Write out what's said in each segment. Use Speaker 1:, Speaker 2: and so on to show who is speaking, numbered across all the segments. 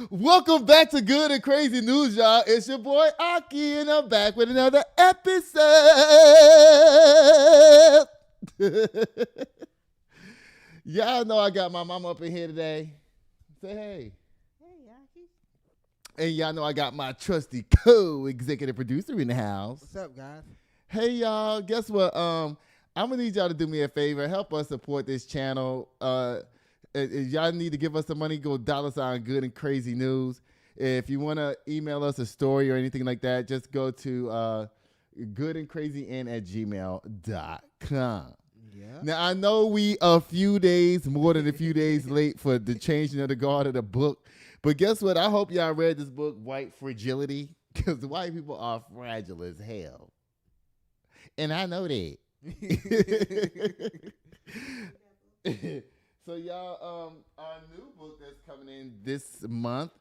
Speaker 1: Welcome back to Good and Crazy News, y'all. It's your boy Aki, and I'm back with another episode. Y'all know I got my mama up in here today. Say hey.
Speaker 2: Hey, Aki.
Speaker 1: And y'all know I got my trusty co-executive producer in the house.
Speaker 2: What's up, guys?
Speaker 1: Hey, y'all. Guess what? I'm gonna need y'all to do me a favor. Help us support this channel. If y'all need to give us some money, go $ Good and Crazy News. If you want to email us a story or anything like that, just go to goodandcrazyn@gmail.com.
Speaker 2: Yeah.
Speaker 1: Now, I know we more than a few days late for the changing of the guard of the book. But guess what? I hope y'all read this book, White Fragility, because white people are fragile as hell. And I know that. So y'all, our new book that's coming in this month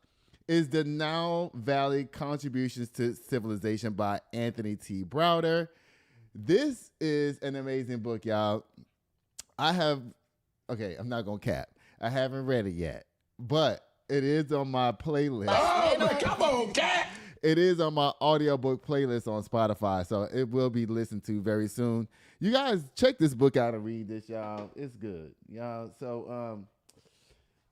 Speaker 1: is The Nile Valley Contributions to Civilization by Anthony T. Browder. This is an amazing book, y'all. I'm not going to cap. I haven't read it yet, but it is on my playlist.
Speaker 3: Oh, come on, cat.
Speaker 1: It is on my audiobook playlist on Spotify, so it will be listened to very soon. You guys check this book out and read this, y'all. It's good, y'all. So,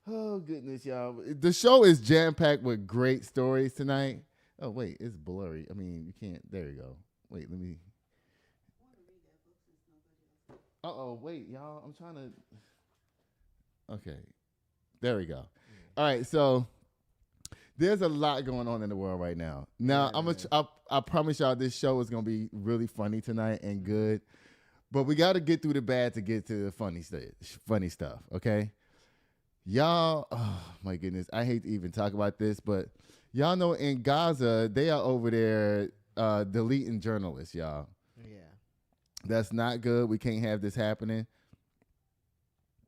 Speaker 1: oh goodness, y'all. The show is jam-packed with great stories tonight. Oh, wait, it's blurry. I mean, you can't. There you go. Wait, let me. Uh-oh, wait, y'all. I'm trying to. Okay, there we go. All right, so there's a lot going on in the world right now. Now, I promise y'all this show is going to be really funny tonight and good. But we got to get through the bad to get to the funny stuff, okay? Y'all, oh my goodness, I hate to even talk about this, but y'all know in Gaza, they are over there deleting journalists, y'all.
Speaker 2: Yeah.
Speaker 1: That's not good. We can't have this happening.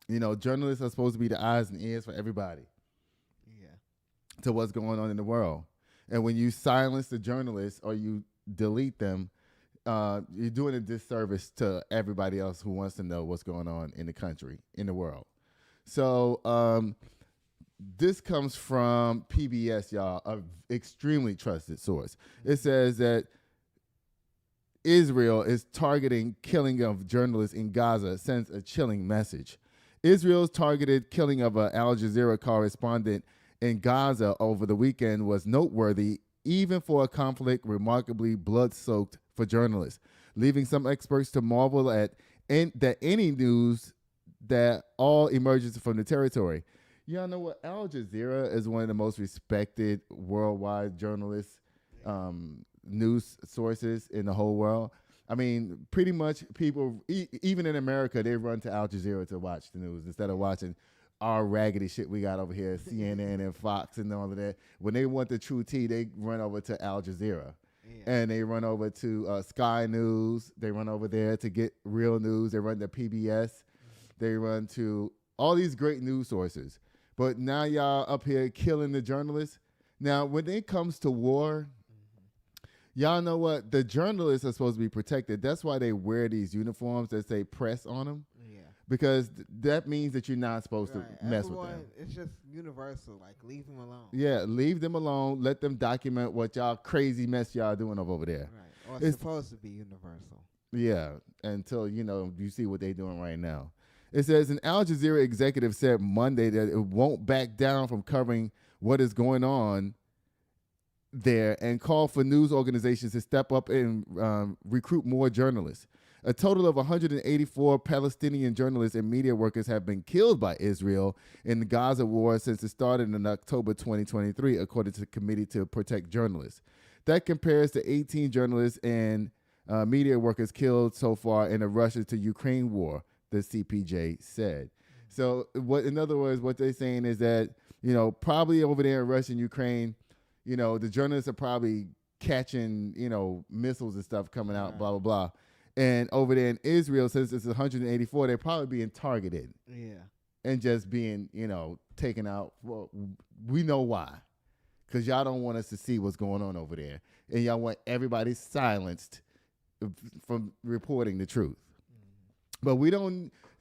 Speaker 1: You know, journalists are supposed to be the eyes and ears for everybody.
Speaker 2: Yeah.
Speaker 1: To what's going on in the world. And when you silence the journalists or you delete them, you're doing a disservice to everybody else who wants to know what's going on in the country, in the world. So this comes from PBS, y'all, an extremely trusted source. It says that Israel is targeting killing of journalists in Gaza, sends a chilling message. Israel's targeted killing of an Al Jazeera correspondent in Gaza over the weekend was noteworthy, even for a conflict remarkably blood-soaked for journalists, leaving some experts to marvel at that any news that all emerges from the territory. Y'all know what? Al Jazeera is one of the most respected worldwide journalists, news sources in the whole world. I mean, pretty much people, even in America, they run to Al Jazeera to watch the news instead of watching our raggedy shit we got over here, CNN and Fox and all of that. When they want the true tea, they run over to Al Jazeera. Yeah. And they run over to Sky News. They run over there to get real news. They run to PBS. They run to all these great news sources. But now y'all up here killing the journalists. Now, when it comes to war, y'all know what? The journalists are supposed to be protected. That's why they wear these uniforms that say press on them. Yeah. Because that means that you're not supposed to mess with them.
Speaker 2: It's just universal. Like, leave them alone.
Speaker 1: Yeah, leave them alone. Let them document what y'all crazy mess y'all doing over there.
Speaker 2: Right. Or it's supposed to be universal.
Speaker 1: Yeah, until, you see what they're doing right now. It says an Al Jazeera executive said Monday that it won't back down from covering what is going on there and call for news organizations to step up and recruit more journalists. A total of 184 Palestinian journalists and media workers have been killed by Israel in the Gaza war since it started in October 2023, according to the Committee to Protect Journalists. That compares to 18 journalists and media workers killed so far in the Russia to Ukraine war, the CPJ said. So in other words, what they're saying is that, probably over there in Russia and Ukraine, the journalists are probably catching, missiles and stuff coming out, blah, blah, blah. And over there in Israel, since it's 184, they're probably being targeted.
Speaker 2: Yeah.
Speaker 1: And just being, taken out. Well, we know why. Because y'all don't want us to see what's going on over there. And y'all want everybody silenced from reporting the truth. But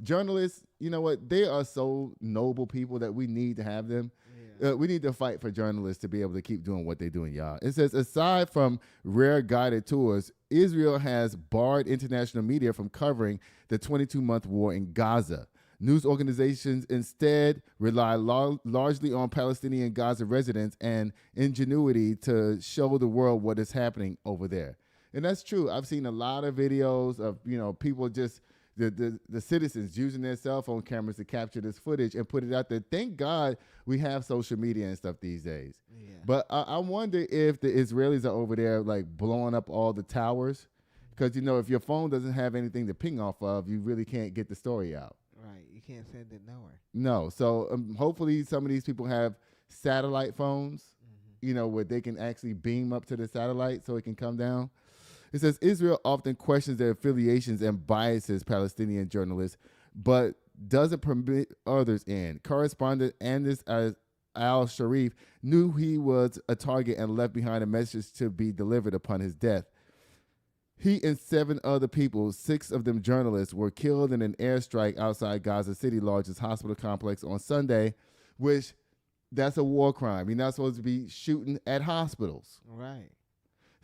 Speaker 1: journalists, you know what? They are so noble people that we need to have them. Yeah. We need to fight for journalists to be able to keep doing what they're doing, y'all. It says, aside from rare guided tours, Israel has barred international media from covering the 22-month war in Gaza. News organizations instead rely largely on Palestinian Gaza residents and ingenuity to show the world what is happening over there. And that's true. I've seen a lot of videos of, people just, the citizens using their cell phone cameras to capture this footage and put it out there. Thank God we have social media and stuff these days.
Speaker 2: Yeah.
Speaker 1: But I wonder if the Israelis are over there like blowing up all the towers. Because, if your phone doesn't have anything to ping off of, you really can't get the story out.
Speaker 2: Right. You can't send it nowhere.
Speaker 1: No. So hopefully some of these people have satellite phones, where they can actually beam up to the satellite so it can come down. It says Israel often questions their affiliations and biases Palestinian journalists, but doesn't permit others in. Correspondent Anis al-Sharif knew he was a target and left behind a message to be delivered upon his death. He and 7 other people, 6 of them journalists, were killed in an airstrike outside Gaza City, largest hospital complex on Sunday, which that's a war crime. You're not supposed to be shooting at hospitals.
Speaker 2: Right.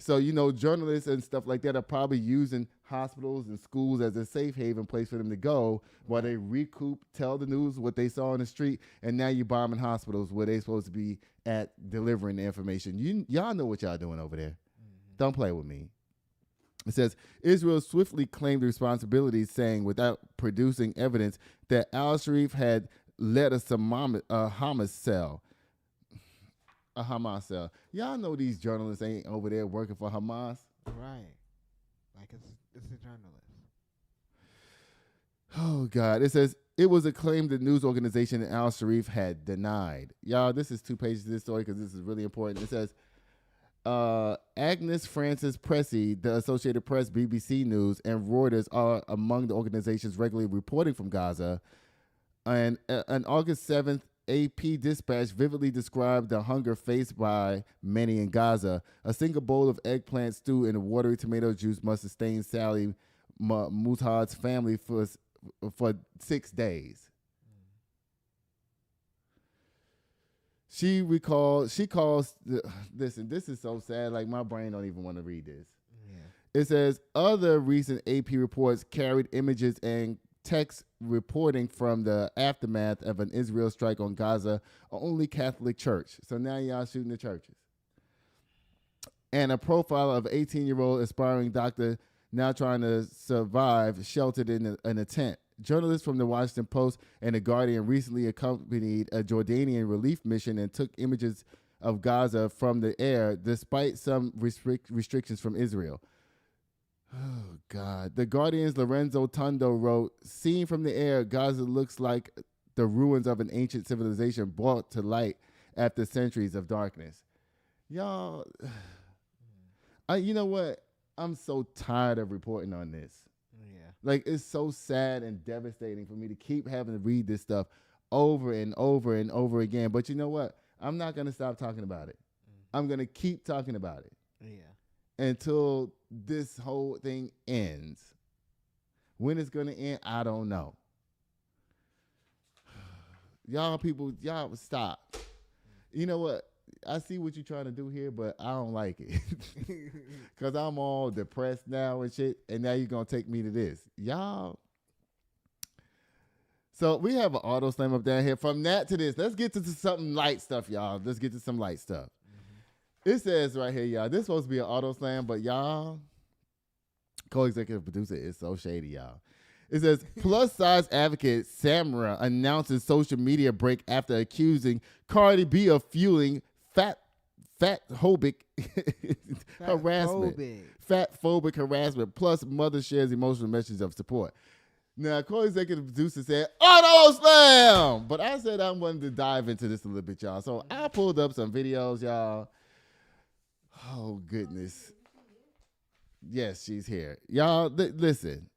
Speaker 1: So, journalists and stuff like that are probably using hospitals and schools as a safe haven place for them to go while they recoup, tell the news what they saw on the street, and now you're bombing hospitals where they're supposed to be at delivering the information. Y'all know what y'all doing over there. Don't play with me. It says, Israel swiftly claimed responsibility, saying without producing evidence that al-Sharif had led a Hamas cell. A Hamas cell. Y'all know these journalists ain't over there working for Hamas.
Speaker 2: Right. Like it's a journalist.
Speaker 1: Oh, God. It says, it was a claim the news organization al-Sharif had denied. Y'all, this is 2 pages of this story because this is really important. It says, Agnes Francis Pressey, the Associated Press, BBC News, and Reuters are among the organizations regularly reporting from Gaza. And on August 7th, AP Dispatch vividly described the hunger faced by many in Gaza. A single bowl of eggplant stew and watery tomato juice must sustain Sally Mutad's family for 6 days. Listen, this is so sad. Like, my brain don't even want to read this. Yeah. It says, other recent AP reports carried images and text reporting from the aftermath of an Israel strike on Gaza, only Catholic church. So now y'all shooting the churches. And a profile of 18-year-old aspiring doctor now trying to survive, sheltered in a tent. Journalists from the Washington Post and the Guardian recently accompanied a Jordanian relief mission and took images of Gaza from the air, despite some restrictions from Israel. Oh, God. The Guardian's Lorenzo Tondo wrote, seen from the air, Gaza looks like the ruins of an ancient civilization brought to light after centuries of darkness. Y'all, you know what? I'm so tired of reporting on this.
Speaker 2: Yeah.
Speaker 1: Like, it's so sad and devastating for me to keep having to read this stuff over and over and over again. But you know what? I'm not going to stop talking about it. I'm going to keep talking about it.
Speaker 2: Yeah.
Speaker 1: Until this whole thing ends. When it's going to end, I don't know. Y'all people stop. You know what? I see what you're trying to do here, but I don't like it. Because I'm all depressed now and shit, and now you're going to take me to this. Y'all. So we have an auto slam up down here. From that to this, let's get to something light stuff, y'all. Let's get to some light stuff. It says right here, y'all, this is supposed to be an auto slam, but y'all, co-executive producer is so shady, y'all. It says, plus-size advocate Samyra announces social media break after accusing Cardi B of fueling fatphobic harassment. Fatphobic harassment, plus mother shares emotional messages of support. Now, co-executive producer said, auto slam! But I said I wanted to dive into this a little bit, y'all. So I pulled up some videos, y'all. Oh, goodness. Yes, she's here. Y'all, listen.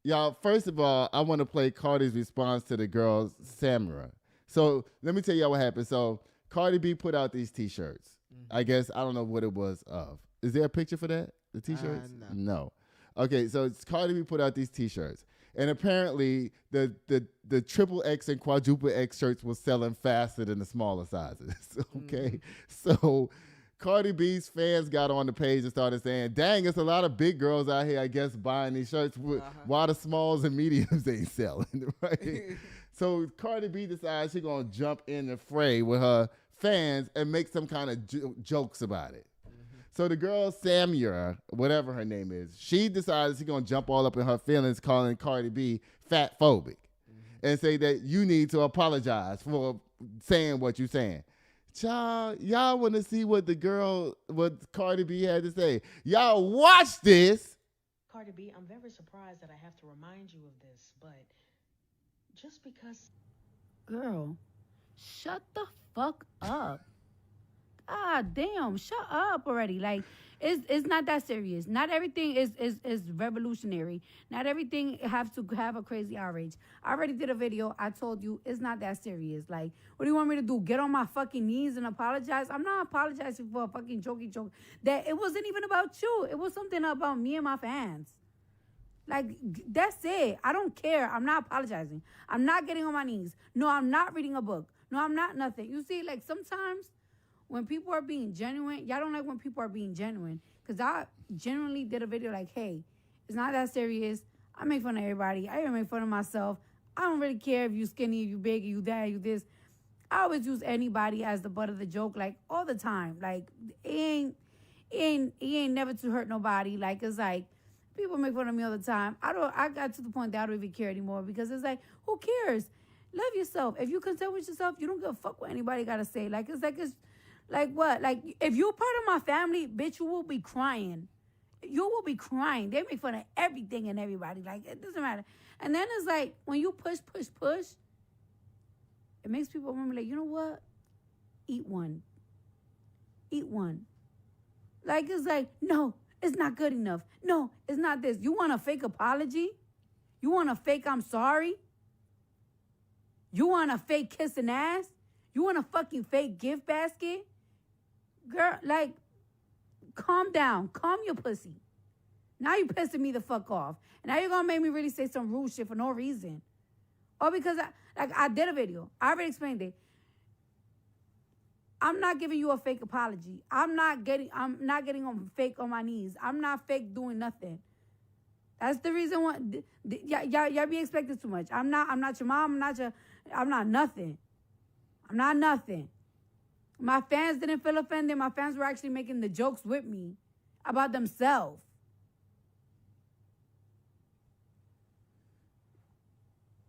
Speaker 1: Y'all, first of all, I want to play Cardi's response to the girl, Samyra. So let me tell y'all what happened. So Cardi B put out these T-shirts. I guess, I don't know what it was of. Is there a picture for that? The T-shirts?
Speaker 2: No.
Speaker 1: No. Okay, so Cardi B put out these T-shirts. And apparently the triple X and quadruple X shirts was selling faster than the smaller sizes. Okay. So Cardi B's fans got on the page and started saying, dang, it's a lot of big girls out here, I guess, buying these shirts while the smalls and mediums ain't selling, right? So Cardi B decides she's going to jump in the fray with her fans and make some kind of jokes about it. So the girl, Samyra, whatever her name is, she decides she's going to jump all up in her feelings calling Cardi B fatphobic and say that you need to apologize for saying what you're saying. Y'all want to see what Cardi B had to say. Y'all watch this.
Speaker 4: Cardi B, I'm very surprised that I have to remind you of this, but just because...
Speaker 5: Girl, shut the fuck up. God damn, shut up already. Like, it's not that serious. Not everything is revolutionary. Not everything has to have a crazy outrage. I already did a video. I told you it's not that serious. Like, what do you want me to do? Get on my fucking knees and apologize? I'm not apologizing for a fucking jokey joke. That it wasn't even about you. It was something about me and my fans. Like, that's it. I don't care. I'm not apologizing. I'm not getting on my knees. No, I'm not reading a book. No, I'm not nothing. You see, like, sometimes when people are being genuine, y'all don't like when people are being genuine. Because I genuinely did a video like, hey, it's not that serious. I make fun of everybody. I even make fun of myself. I don't really care if you skinny, if you big, if you that, if you this. I always use anybody as the butt of the joke, like, all the time. Like, it ain't never to hurt nobody. Like, it's like, people make fun of me all the time. I got to the point that I don't even care anymore because it's like, who cares? Love yourself. If you content with yourself, you don't give a fuck what anybody got to say. Like, it's like what? Like, if you're part of my family, bitch, you will be crying. You will be crying. They make fun of everything and everybody. Like, it doesn't matter. And then it's like, when you push, it makes people remember, like, you know what? Eat one. Like, it's like, no, it's not good enough. No, it's not this. You want a fake apology? You want a fake I'm sorry? You want a fake kissing ass? You want a fucking fake gift basket? Girl, like, calm down. Calm your pussy. Now you pissing me the fuck off. And now you're going to make me really say some rude shit for no reason. Or because I did a video. I already explained it. I'm not giving you a fake apology. I'm not getting on fake on my knees. I'm not fake doing nothing. That's the reason why y'all be expecting too much. I'm not your mom. I'm not nothing. I'm not nothing. My fans didn't feel offended. My fans were actually making the jokes with me about themselves.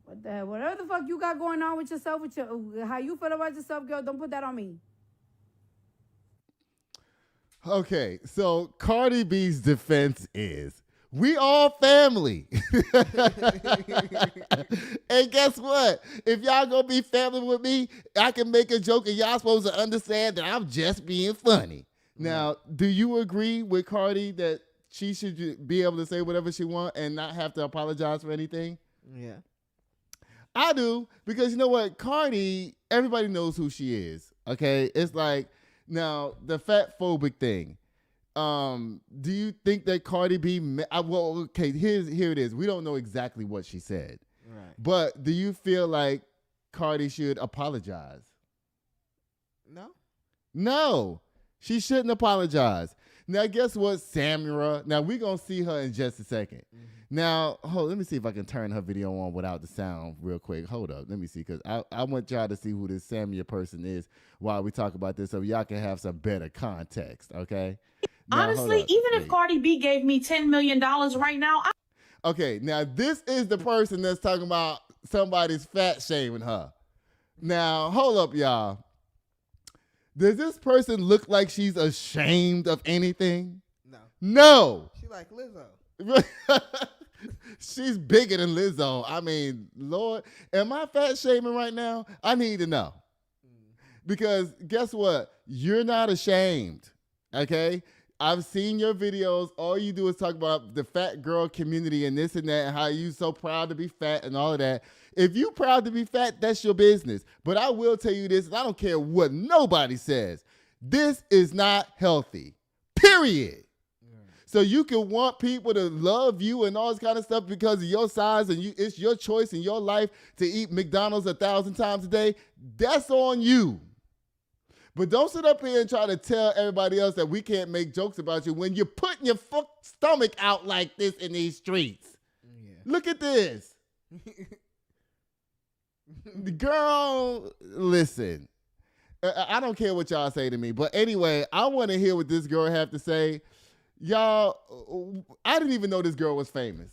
Speaker 5: What the hell? Whatever the fuck you got going on with yourself, how you feel about yourself, girl, don't put that on me.
Speaker 1: Okay, so Cardi B's defense is, we all family. And guess what? If y'all gonna be family with me, I can make a joke and y'all supposed to understand that I'm just being funny. Now, do you agree with Cardi that she should be able to say whatever she wants and not have to apologize for anything?
Speaker 2: Yeah.
Speaker 1: I do, because you know what? Cardi, everybody knows who she is, okay? It's like, now, the fatphobic thing. Do you think that Cardi B... well, okay, here it is. We don't know exactly what she said.
Speaker 2: Right.
Speaker 1: But do you feel like Cardi should apologize?
Speaker 2: No.
Speaker 1: No. She shouldn't apologize. Now, guess what, Samyra? Now, we're going to see her in just a second. Mm-hmm. Now, let me see if I can turn her video on without the sound real quick. Hold up. Let me see, because I want y'all to see who this Samyra person is while we talk about this so y'all can have some better context, okay? Now,
Speaker 4: honestly, even if Cardi B gave me $10 million right now,
Speaker 1: okay, now this is the person that's talking about somebody's fat shaming her. Now, hold up, y'all. Does this person look like she's ashamed of anything?
Speaker 2: No.
Speaker 1: No.
Speaker 2: She like Lizzo.
Speaker 1: She's bigger than Lizzo. I mean, Lord, am I fat shaming right now? I need to know. Because guess what? You're not ashamed, okay? I've seen your videos. All you do is talk about the fat girl community and this and that and how you so proud to be fat and all of that. If you proud to be fat, that's your business. But I will tell you this, and I don't care what nobody says. This is not healthy, period. So you can want people to love you and all this kind of stuff because of your size and it's your choice in your life to eat McDonald's 1,000 times a day. That's on you. But don't sit up here and try to tell everybody else that we can't make jokes about you when you're putting your stomach out like this in these streets. Yeah. Look at this. Girl, listen. I don't care what y'all say to me. But anyway, I want to hear what this girl have to say. Y'all, I didn't even know this girl was famous.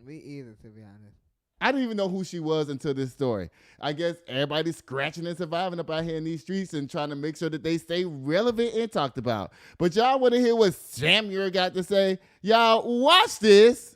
Speaker 2: Me either, to be honest.
Speaker 1: I didn't even know who she was until this story. I guess everybody's scratching and surviving up out here in these streets and trying to make sure that they stay relevant and talked about. But y'all want to hear what Samyra got to say? Y'all watch this.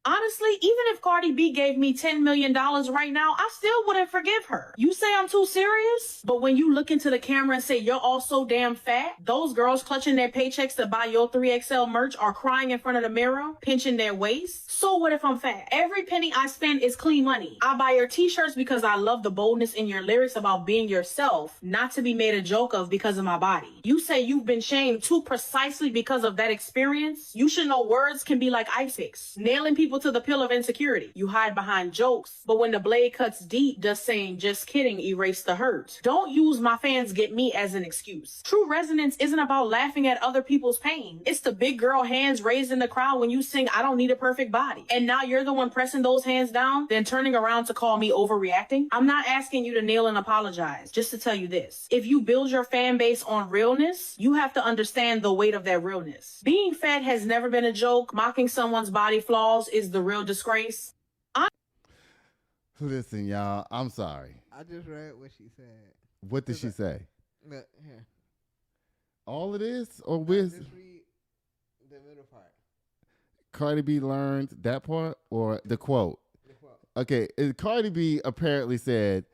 Speaker 4: Honestly, even if Cardi B gave me $10 million right now, I still wouldn't forgive her. You say I'm too serious? But when you look into the camera and say you're all so damn fat, those girls clutching their paychecks to buy your 3XL merch are crying in front of the mirror, pinching their waist. So what if I'm fat? Every penny I spend is clean money. I buy your t-shirts because I love the boldness in your lyrics about being yourself, not to be made a joke of because of my body. You say you've been shamed too precisely because of that experience? You should know words can be like ice picks, nailing people to the pill of insecurity. You hide behind jokes, but when the blade cuts deep, does saying just kidding erase the hurt? Don't use my fans get me as an excuse. True resonance isn't about laughing at other people's pain. It's the big girl hands raised in the crowd when you sing I don't need a perfect body. And now you're the one pressing those hands down, then turning around to call me overreacting? I'm not asking you to kneel and apologize, just to tell you this. If you build your fan base on realness, you have to understand the weight of that realness. Being fat has never been a joke. Mocking someone's body flaws is the real disgrace.
Speaker 1: Listen, y'all, I'm sorry.
Speaker 2: I just read what she said.
Speaker 1: What did she say?
Speaker 2: Look, here.
Speaker 1: All of this? Or with
Speaker 2: Just read the middle part.
Speaker 1: Cardi B learned that part or the quote?
Speaker 2: The quote.
Speaker 1: Okay, Cardi B apparently said,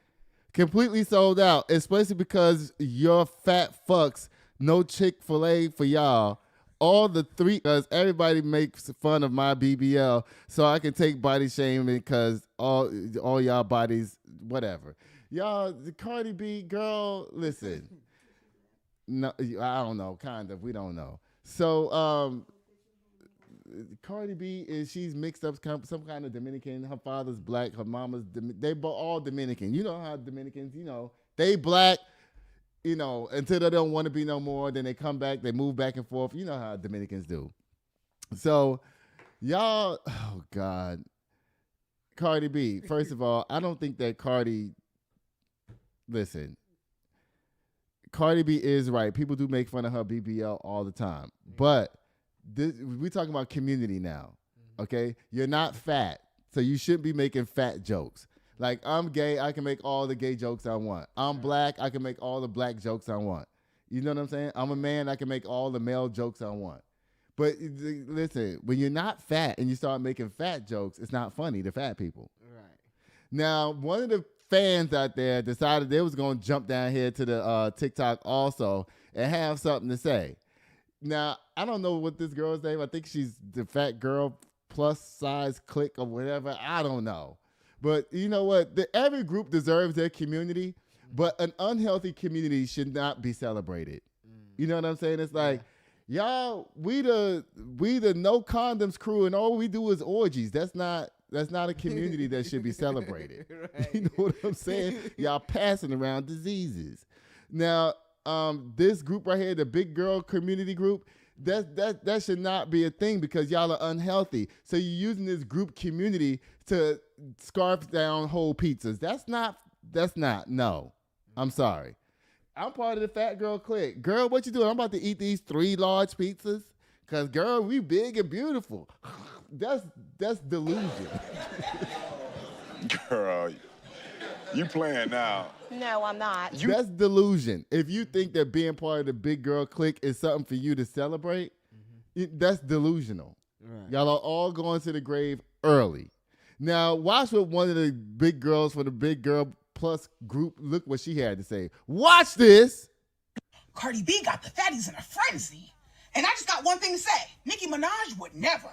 Speaker 1: completely sold out, especially because your fat fucks, no Chick-fil-A for y'all. All the three, because everybody makes fun of my BBL, so I can take body shaming because all y'all bodies, whatever. Y'all, the Cardi B, girl, listen. No, I don't know, kind of. We don't know. So, Cardi B she's mixed up some kind of Dominican. Her father's black, her mama's they all Dominican. You know how Dominicans, they black. Until they don't want to be no more, then they come back, they move back and forth. You know how Dominicans do. So, y'all, oh, God. Cardi B, first of all, I don't think that Cardi B is right. People do make fun of her BBL all the time. But we're talking about community now, okay? You're not fat, so you shouldn't be making fat jokes. Like, I'm gay, I can make all the gay jokes I want. I'm black, I can make all the black jokes I want. You know what I'm saying? I'm a man, I can make all the male jokes I want. But listen, when you're not fat and you start making fat jokes, it's not funny to fat people.
Speaker 2: Right.
Speaker 1: Now, one of the fans out there decided they was going to jump down here to the TikTok also and have something to say. Now, I don't know what this girl's name. I think she's the fat girl plus size click or whatever. I don't know. But you know what? Every group deserves their community, but an unhealthy community should not be celebrated. You know what I'm saying? It's like, y'all, we the no condoms crew, and all we do is orgies. That's not a community that should be celebrated. Right. You know what I'm saying? Y'all passing around diseases. Now, this group right here, the big girl community group, that should not be a thing because y'all are unhealthy. So you're using this group community to scarf down whole pizzas. That's not, no. I'm sorry. I'm part of the fat girl clique. Girl, what you doing? I'm about to eat these 3 large pizzas. Because, girl, we big and beautiful. That's delusion.
Speaker 3: Girl, you playing now.
Speaker 6: No, I'm not.
Speaker 1: That's delusion. If you think that being part of the big girl clique is something for you to celebrate, that's delusional. Right. Y'all are all going to the grave early. Now, watch what one of the big girls for the Big Girl Plus group, look what she had to say. Watch this.
Speaker 7: Cardi B got the fatties in a frenzy. And I just got one thing to say. Nicki Minaj would never.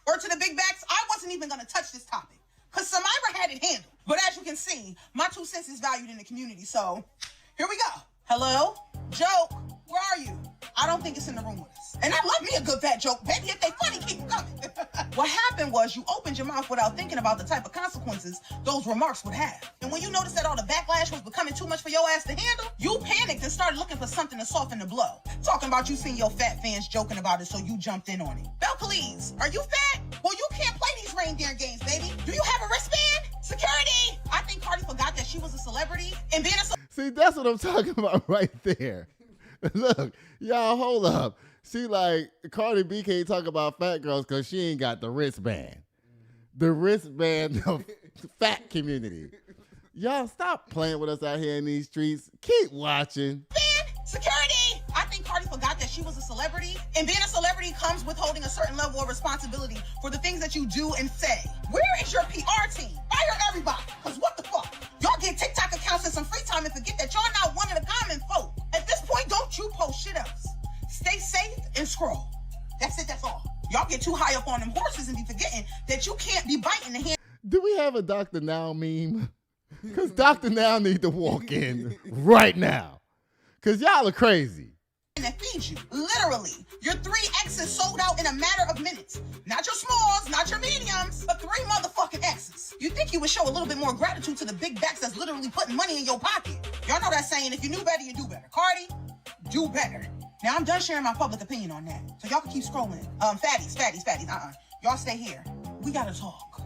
Speaker 7: Or to the big backs, I wasn't even going to touch this topic. Because Samyra had it handled. But as you can see, my 2 cents is valued in the community. So, here we go. Hello? Joke, where are you? I don't don't think it's in the room with us. And I love me a good fat joke. Baby, if they funny, keep them coming. What happened was you opened your mouth without thinking about the type of consequences those remarks would have. And when you noticed that all the backlash was becoming too much for your ass to handle, you panicked and started looking for something to soften the blow. Talking about you seeing your fat fans joking about it, so you jumped in on it. Belcalis, are you fat? Well, you can't play these reindeer games, baby. Do you have a wristband? Security! I think Cardi forgot that she was a celebrity and being a
Speaker 1: See, that's what I'm talking about right there. Look, y'all, hold up. See, like, Cardi B can't talk about fat girls because she ain't got the wristband. The wristband of the fat community. Y'all, stop playing with us out here in these streets. Keep watching.
Speaker 7: Security! I think Cardi forgot that she was a celebrity, and being a celebrity comes with holding a certain level of responsibility for the things that you do and say. Where is your PR team? Fire everybody, because what the fuck? Y'all get TikTok accounts and some free time and forget that y'all not one of the common folk. At this point, don't you post shit else. Stay safe and scroll. That's it, that's all. Y'all get too high up on them horses and be forgetting that you can't be biting the hand.
Speaker 1: Do we have a Dr. Now meme? Because Dr. Now need to walk in right now. Because y'all are crazy.
Speaker 7: That feeds you. Literally. Your 3 X's sold out in a matter of minutes. Not your smalls, not your mediums, but 3 motherfucking X's. You think you would show a little bit more gratitude to the big backs that's literally putting money in your pocket. Y'all know that saying, if you knew better, you do better. Cardi, do better. Now I'm done sharing my public opinion on that. So y'all can keep scrolling. Fatties. Y'all stay here. We gotta talk.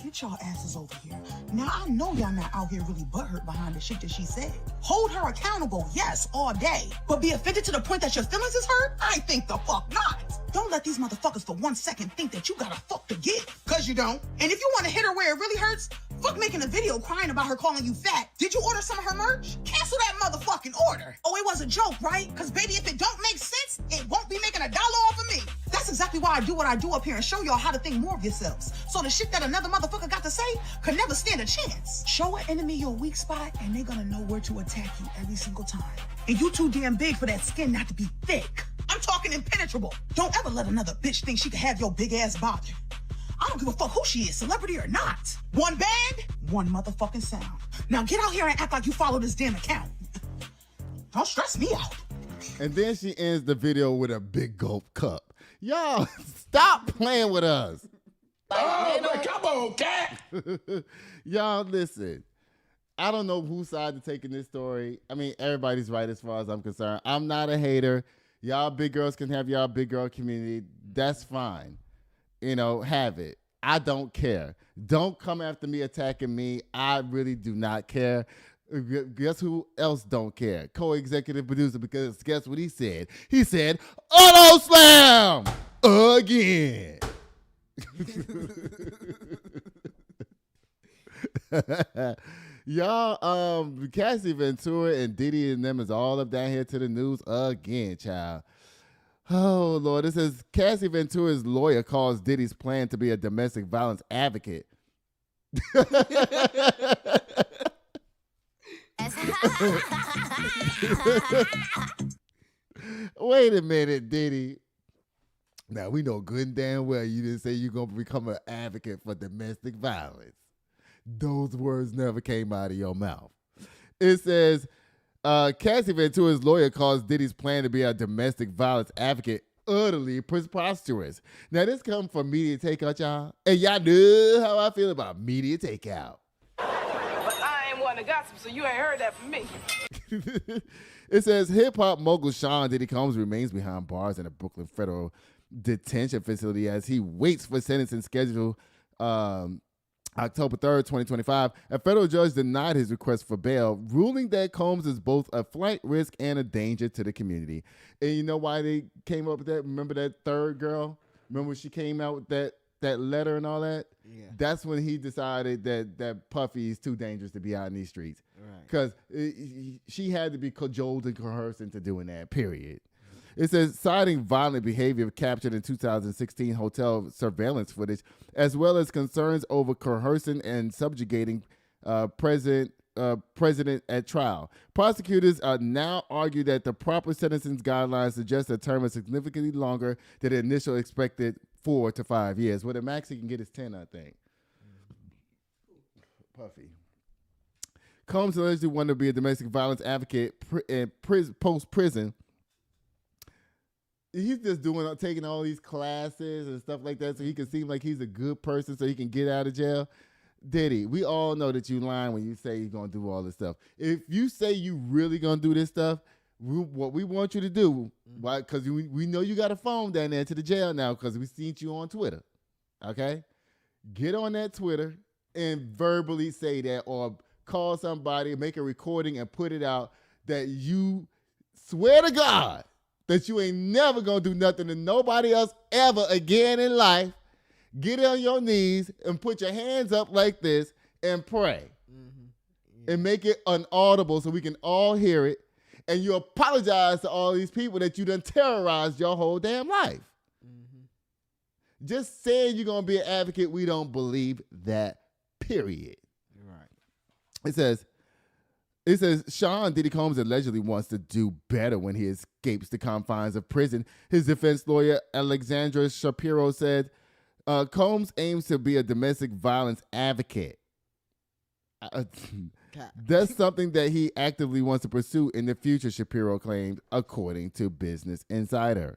Speaker 7: Get y'all asses over here. Now, I know y'all not out here really butthurt behind the shit that she said. Hold her accountable, yes, all day. But be offended to the point that your feelings is hurt? I think the fuck not. Don't let these motherfuckers for 1 second think that you got a fuck to give. Cause you don't. And if you want to hit her where it really hurts, fuck making a video crying about her calling you fat. Did you order some of her merch? Cancel that motherfucking order. Oh, it was a joke, right? Cause baby, if it don't make sense, it won't be making $1 off of me. That's exactly why I do what I do up here and show y'all how to think more of yourselves. So the shit that another motherfucker got to say could never stand a chance. Show an enemy your weak spot and they're gonna know where to attack you every single time. And you too damn big for that skin not to be thick. I'm talking impenetrable. Don't ever let another bitch think she can have your big ass bothered. I don't give a fuck who she is, celebrity or not. One band, one motherfucking sound. Now get out here and act like you follow this damn account. Don't stress me out.
Speaker 1: And then she ends the video with a big gulp cup. Y'all, stop playing with us.
Speaker 3: Oh, but come on, cat.
Speaker 1: Y'all, listen. I don't know whose side to take in this story. I mean, everybody's right as far as I'm concerned. I'm not a hater. Y'all big girls can have y'all big girl community. That's fine. You know, have it. I don't care. Don't come after me attacking me. I really do not care. Guess who else don't care? Co-executive producer, because guess what he said? He said, Auto Slam again. Y'all, Cassie, Ventura, and Diddy and them is all up down here to the news again, child. Oh, Lord. It says Cassie Ventura's lawyer calls Diddy's plan to be a domestic violence advocate. Wait a minute, Diddy. Now, we know good and damn well you didn't say you're going to become an advocate for domestic violence. Those words never came out of your mouth. It says, Cassie Ventura's lawyer calls Diddy's plan to be a domestic violence advocate utterly preposterous. Now, this comes from Media Takeout, y'all. And y'all know how I feel about Media Takeout.
Speaker 6: But I ain't one to gossip, so you ain't heard that from me.
Speaker 1: It says hip-hop mogul Sean Diddy Combs remains behind bars in a Brooklyn federal detention facility as he waits for sentencing schedule October 3rd, 2025. A federal judge denied his request for bail, ruling that Combs is both a flight risk and a danger to the community. And you know why they came up with that? Remember that third girl? Remember when she came out with that letter and all that?
Speaker 2: Yeah.
Speaker 1: That's when he decided that Puffy is too dangerous to be out in these streets. Because she had to be cajoled and coerced into doing that, period. It says, citing violent behavior captured in 2016 hotel surveillance footage, as well as concerns over coercing and subjugating president at trial. Prosecutors now argue that the proper sentencing guidelines suggest a term is significantly longer than the initial expected 4 to 5 years. Well, the max he can get is 10, I think. Puffy. Combs allegedly wanted to be a domestic violence advocate post-prison. he's just taking all these classes and stuff like that so he can seem like he's a good person so he can get out of jail. Diddy, we all know that you lying when you say you're going to do all this stuff. If you say you really going to do this stuff, what we want you to do, because we know you got a phone down there to the jail now because we seen you on Twitter, okay? Get on that Twitter and verbally say that, or call somebody, make a recording and put it out that you swear to God that you ain't never going to do nothing to nobody else ever again in life. Get on your knees and put your hands up like this and pray. And make it inaudible so we can all hear it. And you apologize to all these people that you done terrorized your whole damn life. Just saying you're going to be an advocate, we don't believe that, period.
Speaker 2: Right.
Speaker 1: It says Sean Diddy Combs allegedly wants to do better when he escapes the confines of prison. His defense lawyer, Alexandra Shapiro, said Combs aims to be a domestic violence advocate. That's something that he actively wants to pursue in the future, Shapiro claimed, according to Business Insider.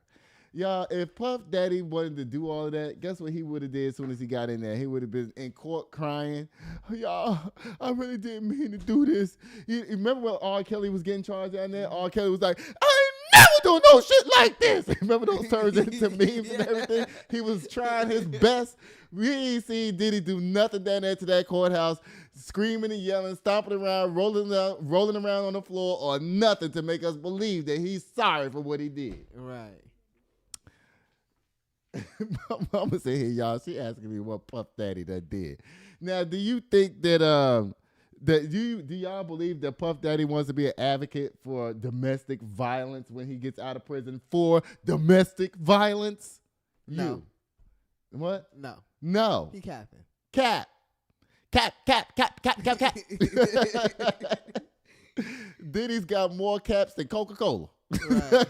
Speaker 1: Y'all, if Puff Daddy wanted to do all of that, guess what he would have did as soon as he got in there? He would have been in court crying. Y'all, I really didn't mean to do this. You remember when R. Kelly was getting charged down there? R. Kelly was like, I ain't never do no shit like this. Remember those turns into memes and everything? He was trying his best. We ain't seen Diddy do nothing down there to that courthouse, screaming and yelling, stomping around, rolling around on the floor, or nothing to make us believe that he's sorry for what he did.
Speaker 2: Right.
Speaker 1: My mama said, "Hey y'all, she asking me what Puff Daddy that did." Now, do you think that do y'all believe that Puff Daddy wants to be an advocate for domestic violence when he gets out of prison for domestic violence?
Speaker 2: No.
Speaker 1: You. What?
Speaker 2: No.
Speaker 1: No.
Speaker 2: He capping.
Speaker 1: Cap. Diddy's got more caps than Coca-Cola.
Speaker 2: Right.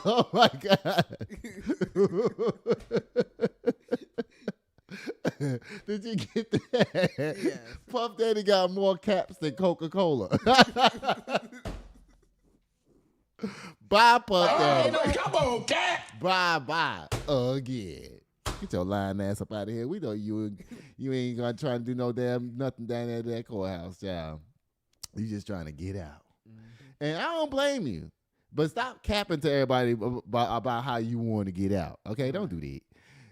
Speaker 1: Oh my God. Did you get that?
Speaker 2: Yes.
Speaker 1: Puff Daddy got more caps than Coca-Cola. Bye, Puff Daddy.
Speaker 3: Oh, come on, cat.
Speaker 1: Bye. Again. Get your lying ass up out of here. We know you ain't gonna try to do no damn nothing down there at that courthouse, child. You just trying to get out. And I don't blame you. But stop capping to everybody about how you want to get out. Okay, don't do that.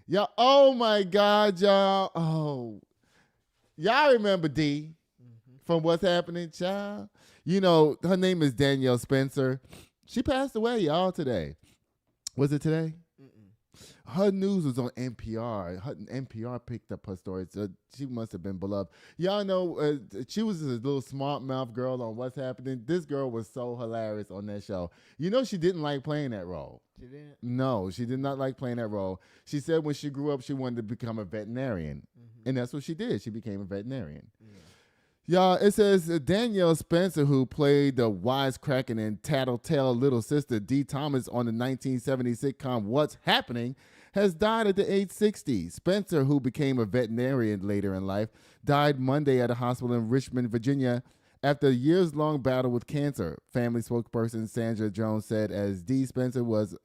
Speaker 1: Y'all, oh my God, y'all. Oh, y'all remember D from What's Happening, child? You know, her name is Danielle Spencer. She passed away, y'all, today. Was it today? Her news was on NPR. NPR picked up her story, so she must have been beloved. Y'all know she was this little smart mouth girl on What's Happening. This girl was so hilarious on that show. You know she didn't like playing that role.
Speaker 2: She didn't?
Speaker 1: No, she did not like playing that role. She said when she grew up, she wanted to become a veterinarian. And that's what she did. She became a veterinarian. Y'all, it says Danielle Spencer, who played the wisecracking and tattletale little sister Dee Thomas on the 1970 sitcom What's Happening, has died at the age 60. Spencer, who became a veterinarian later in life, died Monday at a hospital in Richmond, Virginia, after a years-long battle with cancer. Family spokesperson Sandra Jones said as Dee Spencer was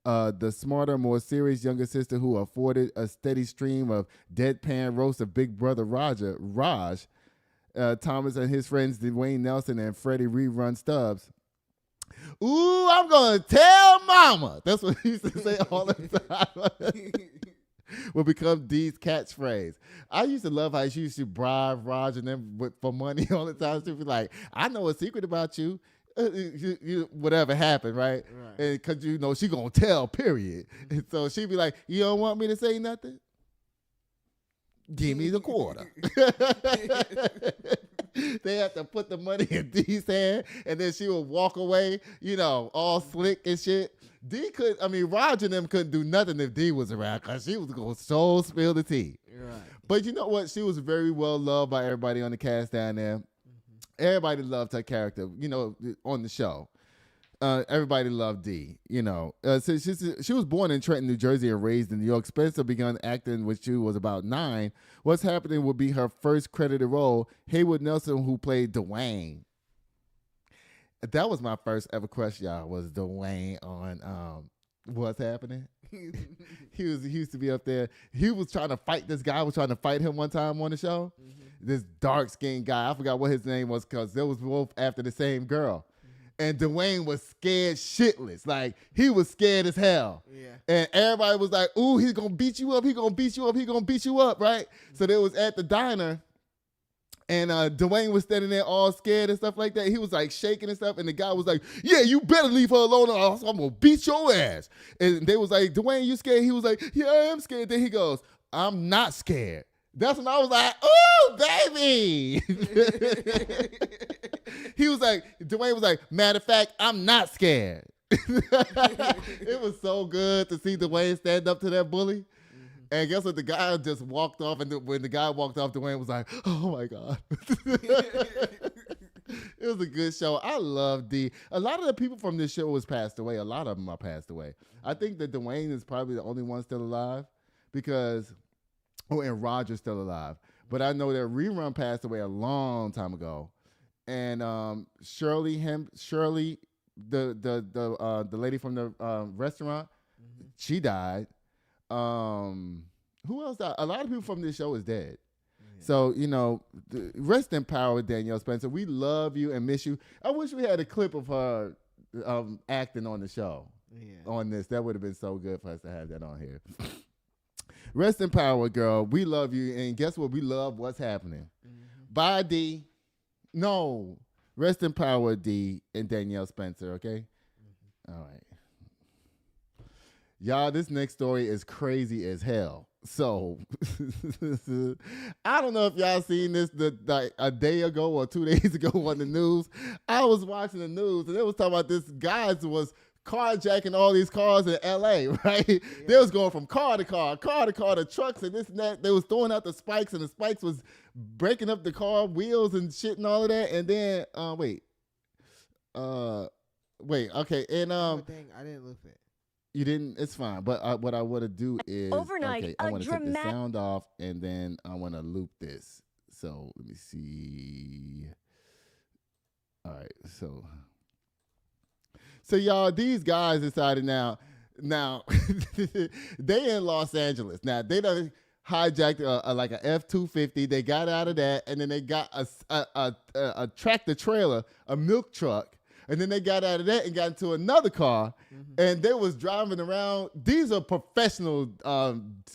Speaker 1: the smarter, more serious younger sister who afforded a steady stream of deadpan roasts of Big Brother Raj, Thomas and his friends Dwayne Nelson and Freddie Rerun Stubbs. Ooh, I'm going to tell mama. That's what he used to say all the time. Will become Dee's catchphrase. I used to love how she used to bribe Raj and them for money all the time. She'd be like, I know a secret about you. Whatever happened, right? And because, you know, she going to tell, period. And so she'd be like, you don't want me to say nothing? Give me the quarter. They have to put the money in Dee's hand, and then she would walk away, you know, all slick and shit. Raj and them couldn't do nothing if Dee was around, because she was going to so spill the tea.
Speaker 2: Right.
Speaker 1: But you know what? She was very well loved by everybody on the cast down there. Everybody loved her character, you know, on the show. Everybody loved Dee, you know. So she was born in Trenton, New Jersey, and raised in New York. Spencer began acting when she was about 9. What's Happening would be her first credited role. Haywood Nelson, who played Dwayne. That was my first ever crush, y'all, was Dwayne on What's Happening. He used to be up there. He was trying to fight this guy. Was trying to fight him one time on the show. This dark skinned guy. I forgot what his name was because they was both after the same girl. And Dwayne was scared shitless. Like, he was scared as hell.
Speaker 2: Yeah.
Speaker 1: And everybody was like, ooh, he's going to beat you up. He's going to beat you up. He's going to beat you up, right? So they was at the diner. And Dwayne was standing there all scared and stuff like that. He was like shaking and stuff. And the guy was like, yeah, you better leave her alone or else I'm going to beat your ass. And they was like, Dwayne, you scared? He was like, yeah, I am scared. Then he goes, I'm not scared. That's when I was like, ooh, baby. He was like, Dwayne was like, matter of fact, I'm not scared. It was so good to see Dwayne stand up to that bully. And guess what? The guy just walked off, and when the guy walked off, Dwayne was like, oh, my God. It was a good show. I love D. A lot of the people from this show was passed away. A lot of them are passed away. I think that Dwayne is probably the only one still alive because, and Roger's still alive. But I know that Rerun passed away a long time ago. And Shirley, the lady from the restaurant, she died. Who else died? A lot of people from this show is dead. So, rest in power, Danielle Spencer. We love you and miss you. I wish we had a clip of her acting on the show on this. That would have been so good for us to have that on here. Rest in power, girl. We love you. And guess what? We love What's Happening. Bye, D. No. Rest in power, D and Danielle Spencer, okay? All right. Y'all, this next story is crazy as hell. So, I don't know if y'all seen this a day ago or 2 days ago on the news. I was watching the news, and they was talking about this guy was carjacking all these cars in L.A., right? Yeah. They was going from car to car to trucks and this and that. They was throwing out the spikes, and the spikes was breaking up the car wheels and shit and all of that. And then, wait, okay. And,
Speaker 2: I didn't look at it.
Speaker 1: You didn't? It's fine. But what I want to do is,
Speaker 8: overnight,
Speaker 1: okay, I want to take the sound off, and then I want to loop this. So let me see. All right. So y'all, these guys decided now they in Los Angeles. Now they done hijacked like a F-250. They got out of that, and then they got a tractor trailer, a milk truck. And then they got out of that and got into another car, and they was driving around. These are professional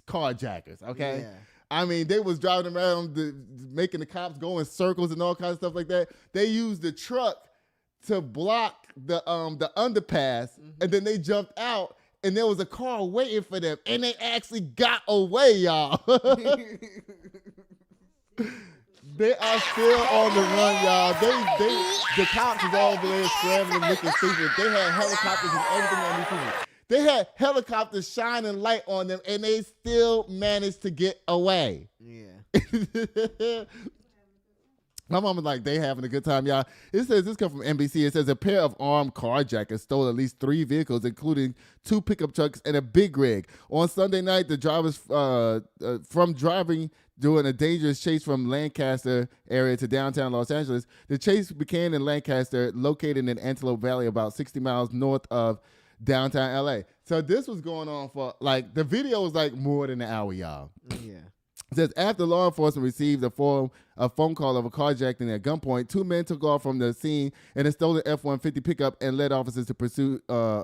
Speaker 1: carjackers, okay? Yeah. I mean, they was driving around making the cops go in circles and all kinds of stuff like that. They used the truck to block the underpass, and then they jumped out, and there was a car waiting for them, and they actually got away, y'all. They are still on the run, y'all. The cops is all there scrambling, looking stupid. They had helicopters and everything on these people. They had helicopters shining light on them, and they still managed to get away. Yeah. My mom was like, they having a good time, y'all. It says, this comes from NBC. It says, a pair of armed carjackers stole at least 3 vehicles, including 2 pickup trucks and a big rig. On Sunday night, the drivers from driving during a dangerous chase from Lancaster area to downtown Los Angeles. The chase began in Lancaster, located in Antelope Valley, about 60 miles north of downtown LA. So this was going on for, like, the video was like more than an hour, y'all. Yeah. It says, after law enforcement received a phone call of a carjacking at gunpoint, 2 men took off from the scene in a stolen F-150 pickup and led officers to pursue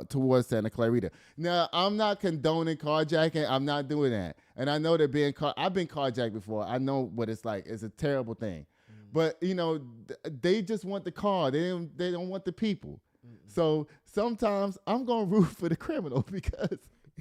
Speaker 1: towards Santa Clarita. Now, I'm not condoning carjacking. I'm not doing that. And I know that I've been carjacked before. I know what it's like. It's a terrible thing. But, they just want the car. They don't want the people. So sometimes I'm going to root for the criminal because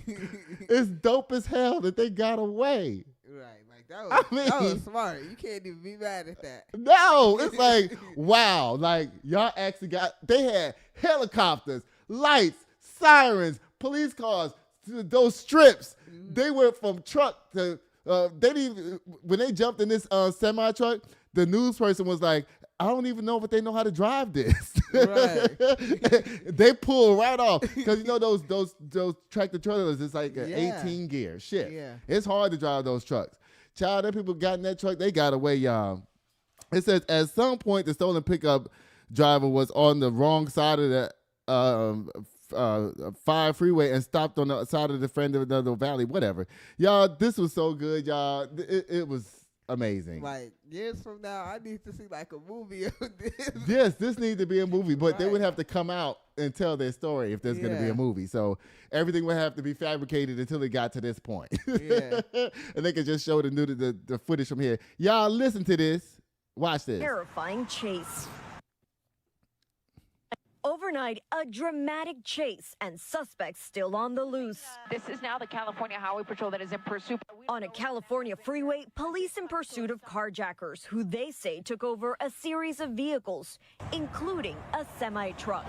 Speaker 1: it's dope as hell that they got away.
Speaker 2: Right. That was smart. You can't even be mad at that.
Speaker 1: No, it's like, wow. Like, y'all actually they had helicopters, lights, sirens, police cars, those strips. They went from truck to, when they jumped in this semi-truck, the news person was like, I don't even know if they know how to drive this. Right. They pull right off. Because those tractor trailers, it's like an 18 gear. Shit. Yeah. It's hard to drive those trucks. Child, that people got in that truck, they got away, y'all. It says, at some point, the stolen pickup driver was on the wrong side of the 5 freeway and stopped on the side of the friend of the valley, whatever. Y'all, this was so good, y'all. It was amazing.
Speaker 2: Like years from now, I need to see like a movie of this.
Speaker 1: Yes, this needs to be a movie, but they
Speaker 2: Right.
Speaker 1: would have to come out and tell their story if there's going to be a movie. So everything would have to be fabricated until it got to this point.
Speaker 2: Yeah.
Speaker 1: And they could just show the footage from here. Y'all listen to this. Watch this.
Speaker 8: Terrifying chase. Overnight, a dramatic chase and suspects still on the loose.
Speaker 9: This is now the California Highway Patrol that is in pursuit.
Speaker 8: On a California freeway, police in pursuit of carjackers who they say took over a series of vehicles, including a semi-truck.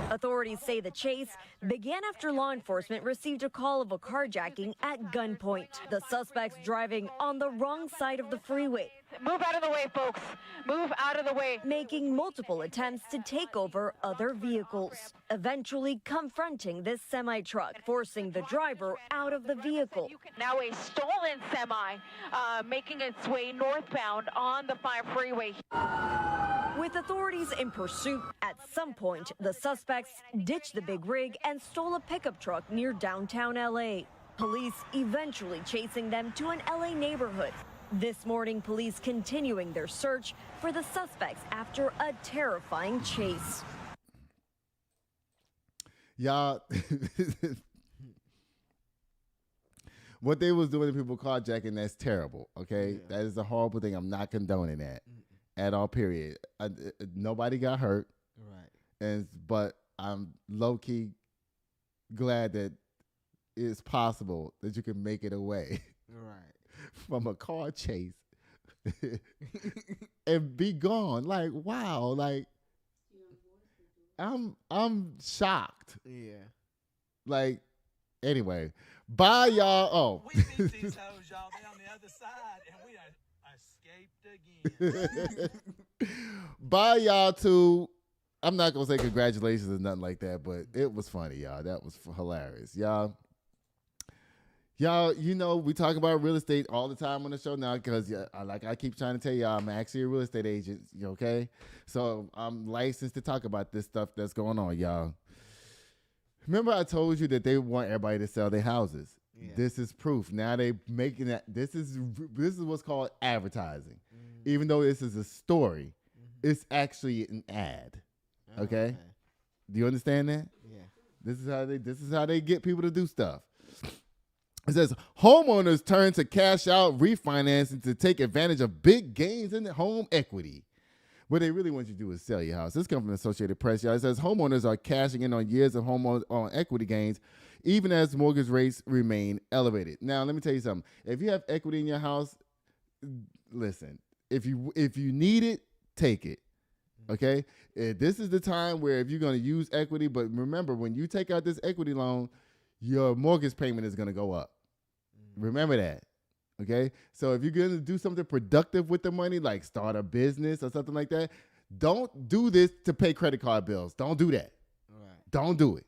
Speaker 8: Authorities say the chase began after law enforcement received a call of a carjacking at gunpoint. The suspects driving on the wrong side of the freeway.
Speaker 9: Move out of the way, folks. Move out of the way.
Speaker 8: Making multiple attempts to take over other vehicles, eventually confronting this semi-truck, forcing the driver out of the vehicle.
Speaker 9: Now a stolen semi making its way northbound on the 5 freeway.
Speaker 8: With authorities in pursuit, at some point, the suspects ditched the big rig and stole a pickup truck near downtown LA. Police eventually chasing them to an LA neighborhood. This morning, police continuing their search for the suspects after a terrifying chase.
Speaker 1: Y'all, what they was doing to people carjacking, that's terrible, okay? That is a horrible thing. I'm not condoning that at all, period. Nobody got hurt.
Speaker 2: Right.
Speaker 1: But I'm low-key glad that it's possible that you can make it away.
Speaker 2: Right.
Speaker 1: From a car chase and be gone. Like, wow. Like, I'm shocked.
Speaker 2: Yeah.
Speaker 1: Like, anyway, bye, y'all. Oh.
Speaker 3: We beat these hoes, y'all. They on the other side, and we escaped again.
Speaker 1: Bye, y'all, too. I'm not going to say congratulations or nothing like that, but it was funny, y'all. That was hilarious. Y'all, you know, we talk about real estate all the time on the show now because, like I keep trying to tell y'all, I'm actually a real estate agent, okay? So I'm licensed to talk about this stuff that's going on, y'all. Remember I told you that they want everybody to sell their houses. Yeah. This is proof. Now they making that. This is what's called advertising. Even though this is a story, it's actually an ad, okay? Do you understand that?
Speaker 2: Yeah.
Speaker 1: This is how they get people to do stuff. It says, homeowners turn to cash out refinancing to take advantage of big gains in home equity. What they really want you to do is sell your house. This comes from the Associated Press. Y'all. It says homeowners are cashing in on years of home on equity gains, even as mortgage rates remain elevated. Now, let me tell you something. If you have equity in your house, listen, if you need it, take it. Okay? This is the time where if you're going to use equity, but remember, when you take out this equity loan, your mortgage payment is going to go up. Remember that, okay? So if you're going to do something productive with the money, like start a business or something like that, don't do this to pay credit card bills. Don't do that.
Speaker 2: Right.
Speaker 1: Don't do it,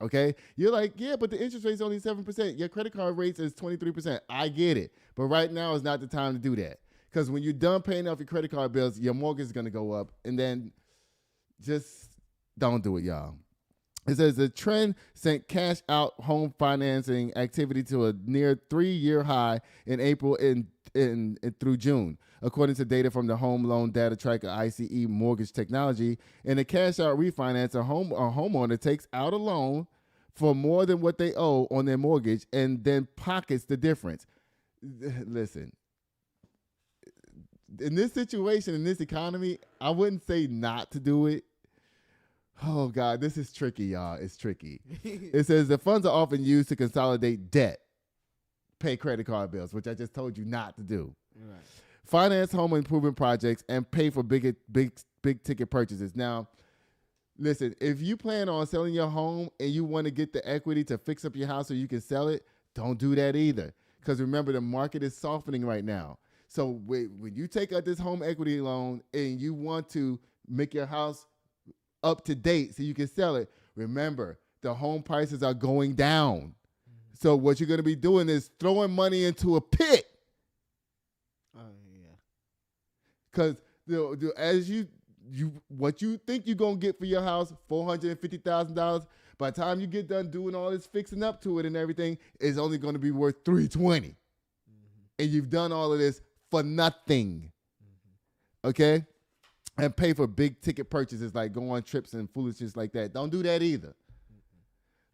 Speaker 1: okay? You're like, yeah, but the interest rate is only 7%. Your credit card rates is 23%. I get it, but right now is not the time to do that because when you're done paying off your credit card bills, your mortgage is going to go up, and then just don't do it, y'all. It says the trend sent cash out home financing activity to a near 3-year high in April and through June, according to data from the Home Loan Data Tracker ICE Mortgage Technology. In a cash out refinance, a homeowner takes out a loan for more than what they owe on their mortgage and then pockets the difference. Listen, in this situation, in this economy, I wouldn't say not to do it. Oh, God, this is tricky, y'all. It's tricky. It says the funds are often used to consolidate debt, pay credit card bills, which I just told you not to do,
Speaker 2: Right.
Speaker 1: finance home improvement projects, and pay for big ticket purchases. Now, listen, if you plan on selling your home and you want to get the equity to fix up your house so you can sell it, don't do that either. Because remember, the market is softening right now. So when you take out this home equity loan and you want to make your house up to date so you can sell it, remember, the home prices are going down. So what you're going to be doing is throwing money into a pit.
Speaker 2: Oh, yeah.
Speaker 1: Because as you what you think you're gonna get for your house, $450,000. By the time you get done doing all this fixing up to it and everything, it's only going to be worth $320, and you've done all of this for nothing. Okay, and pay for big ticket purchases like go on trips and foolishness like that. Don't do that either.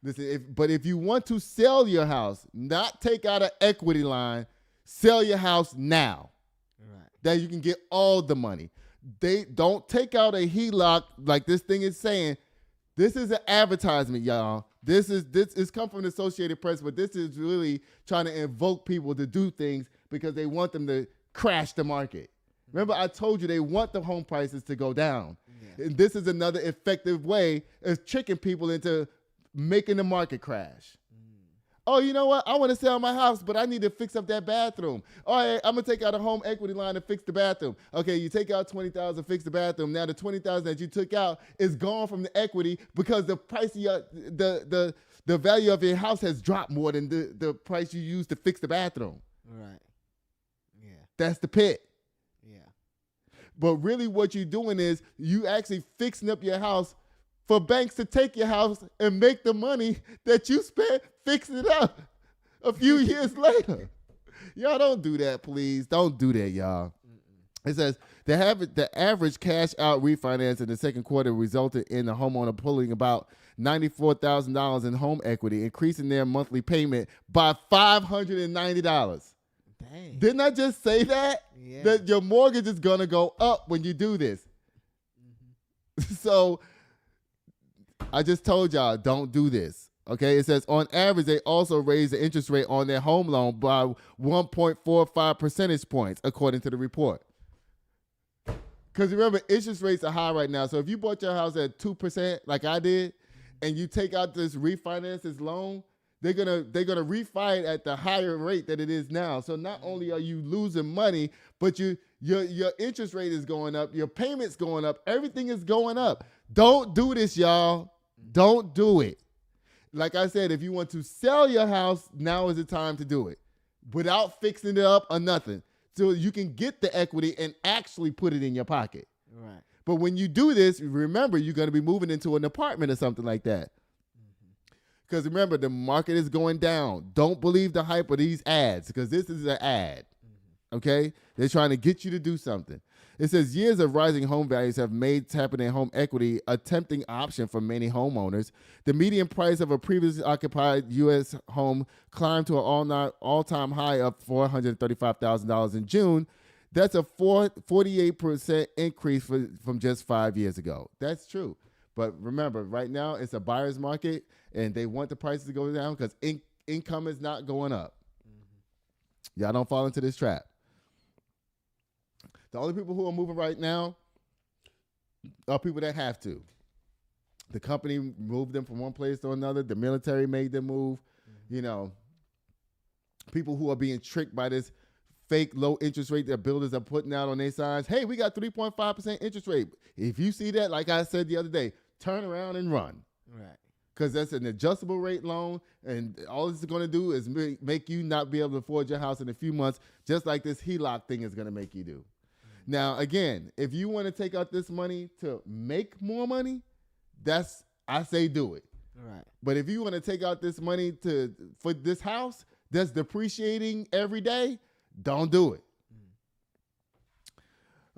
Speaker 1: Listen, but if you want to sell your house, not take out an equity line, sell your house now. Right. That you can get all the money. They don't take out a HELOC like this thing is saying. This is an advertisement, y'all. This is come from the Associated Press, but this is really trying to invoke people to do things because they want them to crash the market. Remember, I told you they want the home prices to go down. Yeah. And this is another effective way of tricking people into making the market crash. Oh, you know what? I want to sell my house, but I need to fix up that bathroom. All right, I'm going to take out a home equity line to fix the bathroom. Okay, you take out $20,000 to fix the bathroom. Now the $20,000 that you took out is gone from the equity because the price of your, the value of your house has dropped more than the price you used to fix the bathroom.
Speaker 2: Right. Yeah.
Speaker 1: That's the pit.
Speaker 2: Yeah.
Speaker 1: But really what you're doing is you actually fixing up your house for banks to take your house and make the money that you spent fixing it up a few years later. Y'all don't do that, please. Don't do that, y'all. It says the average cash out refinance in the second quarter resulted in the homeowner pulling about $94,000 in home equity, increasing their monthly payment by $590.
Speaker 2: Dang.
Speaker 1: Didn't I just say that?
Speaker 2: Yeah.
Speaker 1: That your mortgage is going to go up when you do this. So I just told y'all, don't do this. Okay, it says on average, they also raised the interest rate on their home loan by 1.45 percentage points, according to the report. Because remember, interest rates are high right now. So if you bought your house at 2%, like I did, and you take out this refinance, this loan, they're gonna refi it at the higher rate that it is now. So not only are you losing money, but your interest rate is going up, your payments going up, everything is going up. Don't do this, y'all. Don't do it. Like I said, if you want to sell your house, now is the time to do it without fixing it up or nothing. So you can get the equity and actually put it in your pocket.
Speaker 2: Right.
Speaker 1: But when you do this, remember, you're going to be moving into an apartment or something like that. Because remember, the market is going down. Don't believe the hype of these ads because this is an ad. Okay? They're trying to get you to do something. It says years of rising home values have made tapping in home equity a tempting option for many homeowners. The median price of a previously occupied U.S. home climbed to an all-time high of $435,000 in June. That's a 48% increase from just 5 years ago. That's true. But remember, right now it's a buyer's market, and they want the prices to go down because income is not going up. Y'all don't fall into this trap. The only people who are moving right now are people that have to. The company moved them from one place to another. The military made them move. You know, people who are being tricked by this fake low interest rate that builders are putting out on their signs. Hey, we got 3.5% interest rate. If you see that, like I said the other day, turn around and run. Right. Because that's an adjustable rate loan, and all it's going to do is make you not be able to afford your house in a few months, just like this HELOC thing is going to make you do. Now, again, if you want to take out this money to make more money, I say do it. Right. But if you want to take out this money for this house that's depreciating every day, don't do it.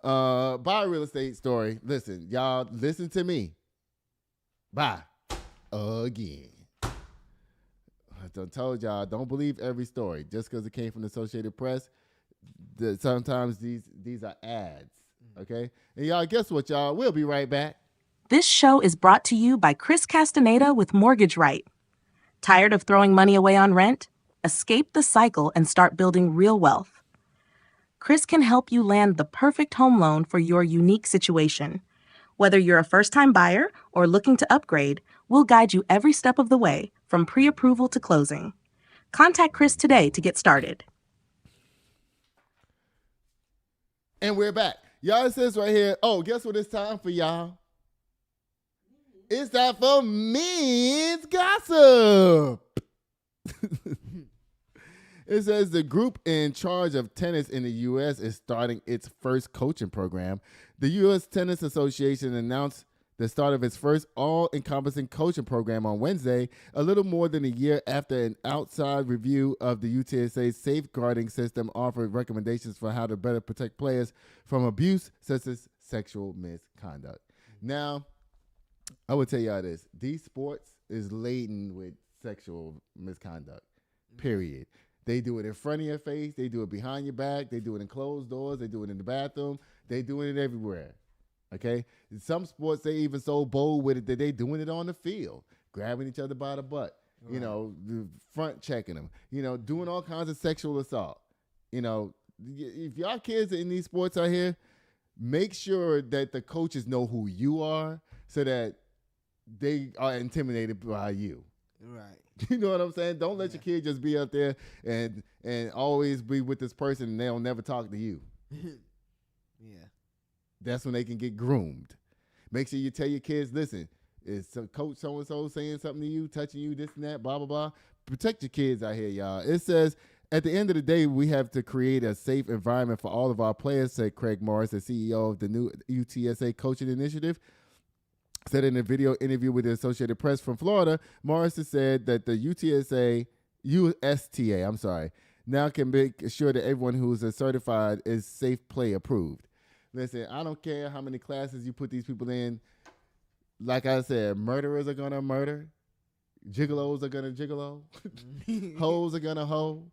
Speaker 1: Buy a real estate story. Listen, y'all, listen to me. Bye. Again. I told y'all, don't believe every story just because it came from the Associated Press. Sometimes these are ads, okay? And y'all, guess what, y'all? We'll be right back.
Speaker 10: This show is brought to you by Chris Castaneda with Mortgage Right. Tired of throwing money away on rent? Escape the cycle and start building real wealth. Chris can help you land the perfect home loan for your unique situation. Whether you're a first-time buyer or looking to upgrade, we'll guide you every step of the way, from pre-approval to closing. Contact Chris today to get started.
Speaker 1: And we're back. Y'all, it says right here, oh, guess what it's time for, y'all? It's time for men's gossip. It says the group in charge of tennis in the U.S. is starting its first coaching program. The U.S. Tennis Association announced the start of its first all-encompassing coaching program on Wednesday, a little more than a year after an outside review of the UTSA's safeguarding system offered recommendations for how to better protect players from abuse such as sexual misconduct. Now, I would tell y'all this. These sports is laden with sexual misconduct, period. They do it in front of your face. They do it behind your back. They do it in closed doors. They do it in the bathroom. They doing it everywhere. Okay? In some sports, they even so bold with it that they doing it on the field, grabbing each other by the butt, you know, the front checking them, you know, doing all kinds of sexual assault. You know, if y'all kids in these sports out here, make sure that the coaches know who you are so that they are intimidated by you.
Speaker 2: Right.
Speaker 1: You know what I'm saying? Don't let your kid just be out there and always be with this person and they'll never talk to you.
Speaker 2: Yeah.
Speaker 1: That's when they can get groomed. Make sure you tell your kids, listen, is some coach so-and-so saying something to you, touching you, this and that, blah, blah, blah. Protect your kids out here, y'all. It says, at the end of the day, we have to create a safe environment for all of our players, said Craig Morris, the CEO of the new UTSA Coaching Initiative. Said in a video interview with the Associated Press from Florida, Morris has said that the USTA, now can make sure that everyone who's certified is safe play approved. Listen, I don't care how many classes you put these people in. Like I said, murderers are going to murder. Gigolos are going to gigolo. Hoes are going to hoe.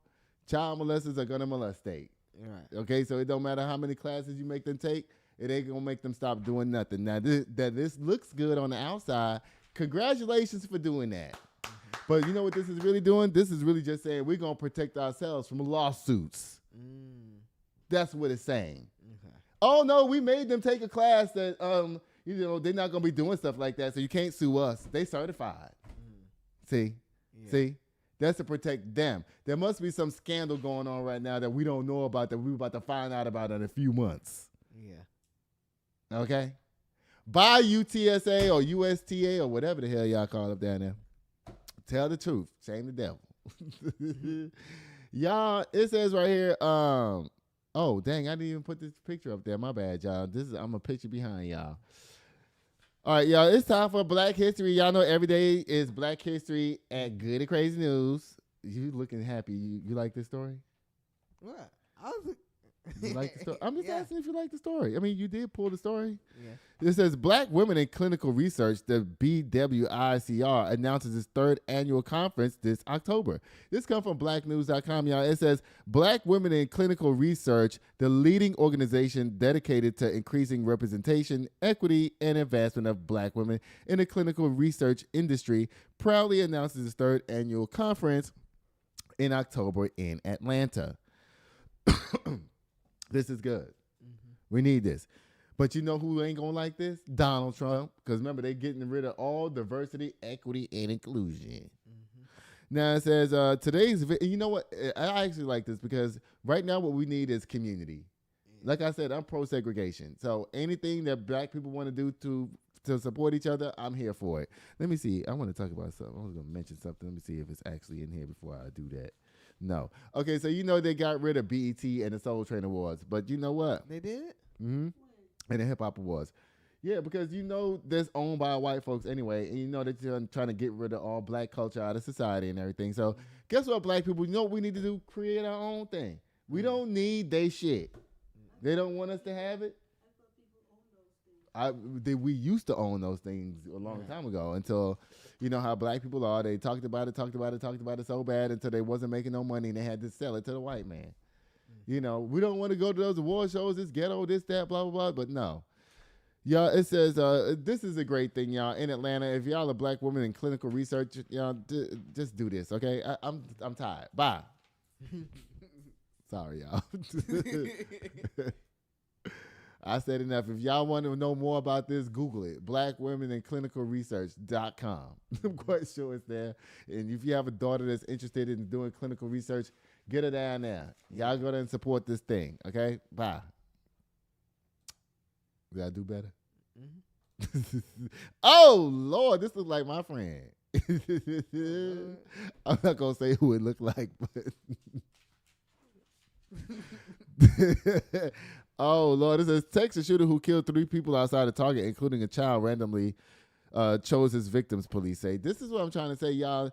Speaker 1: Child molesters are going to molestate.
Speaker 2: Right.
Speaker 1: Okay, so it don't matter how many classes you make them take. It ain't going to make them stop doing nothing. Now, this looks good on the outside. Congratulations for doing that. Mm-hmm. But you know what this is really doing? This is really just saying we're going to protect ourselves from lawsuits. That's what it's saying. Okay. Oh, no, we made them take a class that, you know, they're not going to be doing stuff like that, so you can't sue us. They certified. See? Yeah. See? That's to protect them. There must be some scandal going on right now that we don't know about that we're about to find out about in a few months.
Speaker 2: Yeah.
Speaker 1: Okay? Buy UTSA or USTA or whatever the hell y'all call up down there. Tell the truth. Shame the devil. Y'all, it says right here, oh, dang, I didn't even put this picture up there. My bad, y'all. I'm a picture behind y'all. All right, y'all, it's time for Black History. Y'all know every day is Black History at Good and Crazy News. You looking happy. You like this story?
Speaker 2: What? I was...
Speaker 1: You like the story? I'm just asking if you like the story. I mean, you did pull the story.
Speaker 2: Yeah.
Speaker 1: It says Black Women in Clinical Research, the BWICR, announces its third annual conference this October. This comes from blacknews.com, y'all. It says Black Women in Clinical Research, the leading organization dedicated to increasing representation, equity, and advancement of Black women in the clinical research industry, proudly announces its third annual conference in October in Atlanta. This is good. Mm-hmm. We need this. But you know who ain't going to like this? Donald Trump. Because remember, they're getting rid of all diversity, equity, and inclusion. Mm-hmm. Now it says, you know what? I actually like this because right now what we need is community. Yeah. Like I said, I'm pro-segregation. So anything that Black people want to do to support each other, I'm here for it. Let me see. I want to talk about something. I was going to mention something. Let me see if it's actually in here before I do that. No. Okay, so you know they got rid of BET and the Soul Train Awards, but you know what?
Speaker 2: They did?
Speaker 1: Mm-hmm. And the Hip Hop Awards. Yeah, because you know that's owned by white folks anyway, and you know that you're trying to get rid of all Black culture out of society and everything. So guess what, Black people? You know what we need to do? Create our own thing. We don't need they shit. They don't want us to have it. We used to own those things a long time ago until, you know how Black people are. They talked about it so bad until they wasn't making no money and they had to sell it to the white man. You know, we don't want to go to those award shows, this ghetto, this, that, blah, blah, blah, but no. Y'all, it says, this is a great thing, y'all, in Atlanta. If y'all are Black women in clinical research, y'all, just do this, okay? I'm tired. Bye. Sorry, y'all. I said enough. If y'all want to know more about this, Google it. BlackWomenInClinicalResearch.com. I'm quite sure it's there. And if you have a daughter that's interested in doing clinical research, get her down there. Y'all go there and support this thing. Okay? Bye. Did I do better? Mm-hmm. Oh, Lord. This looks like my friend. I'm not going to say who it looked like, but... Oh, Lord. It says Texas shooter who killed 3 people outside a Target, including a child, randomly chose his victims, police say. This is what I'm trying to say, y'all.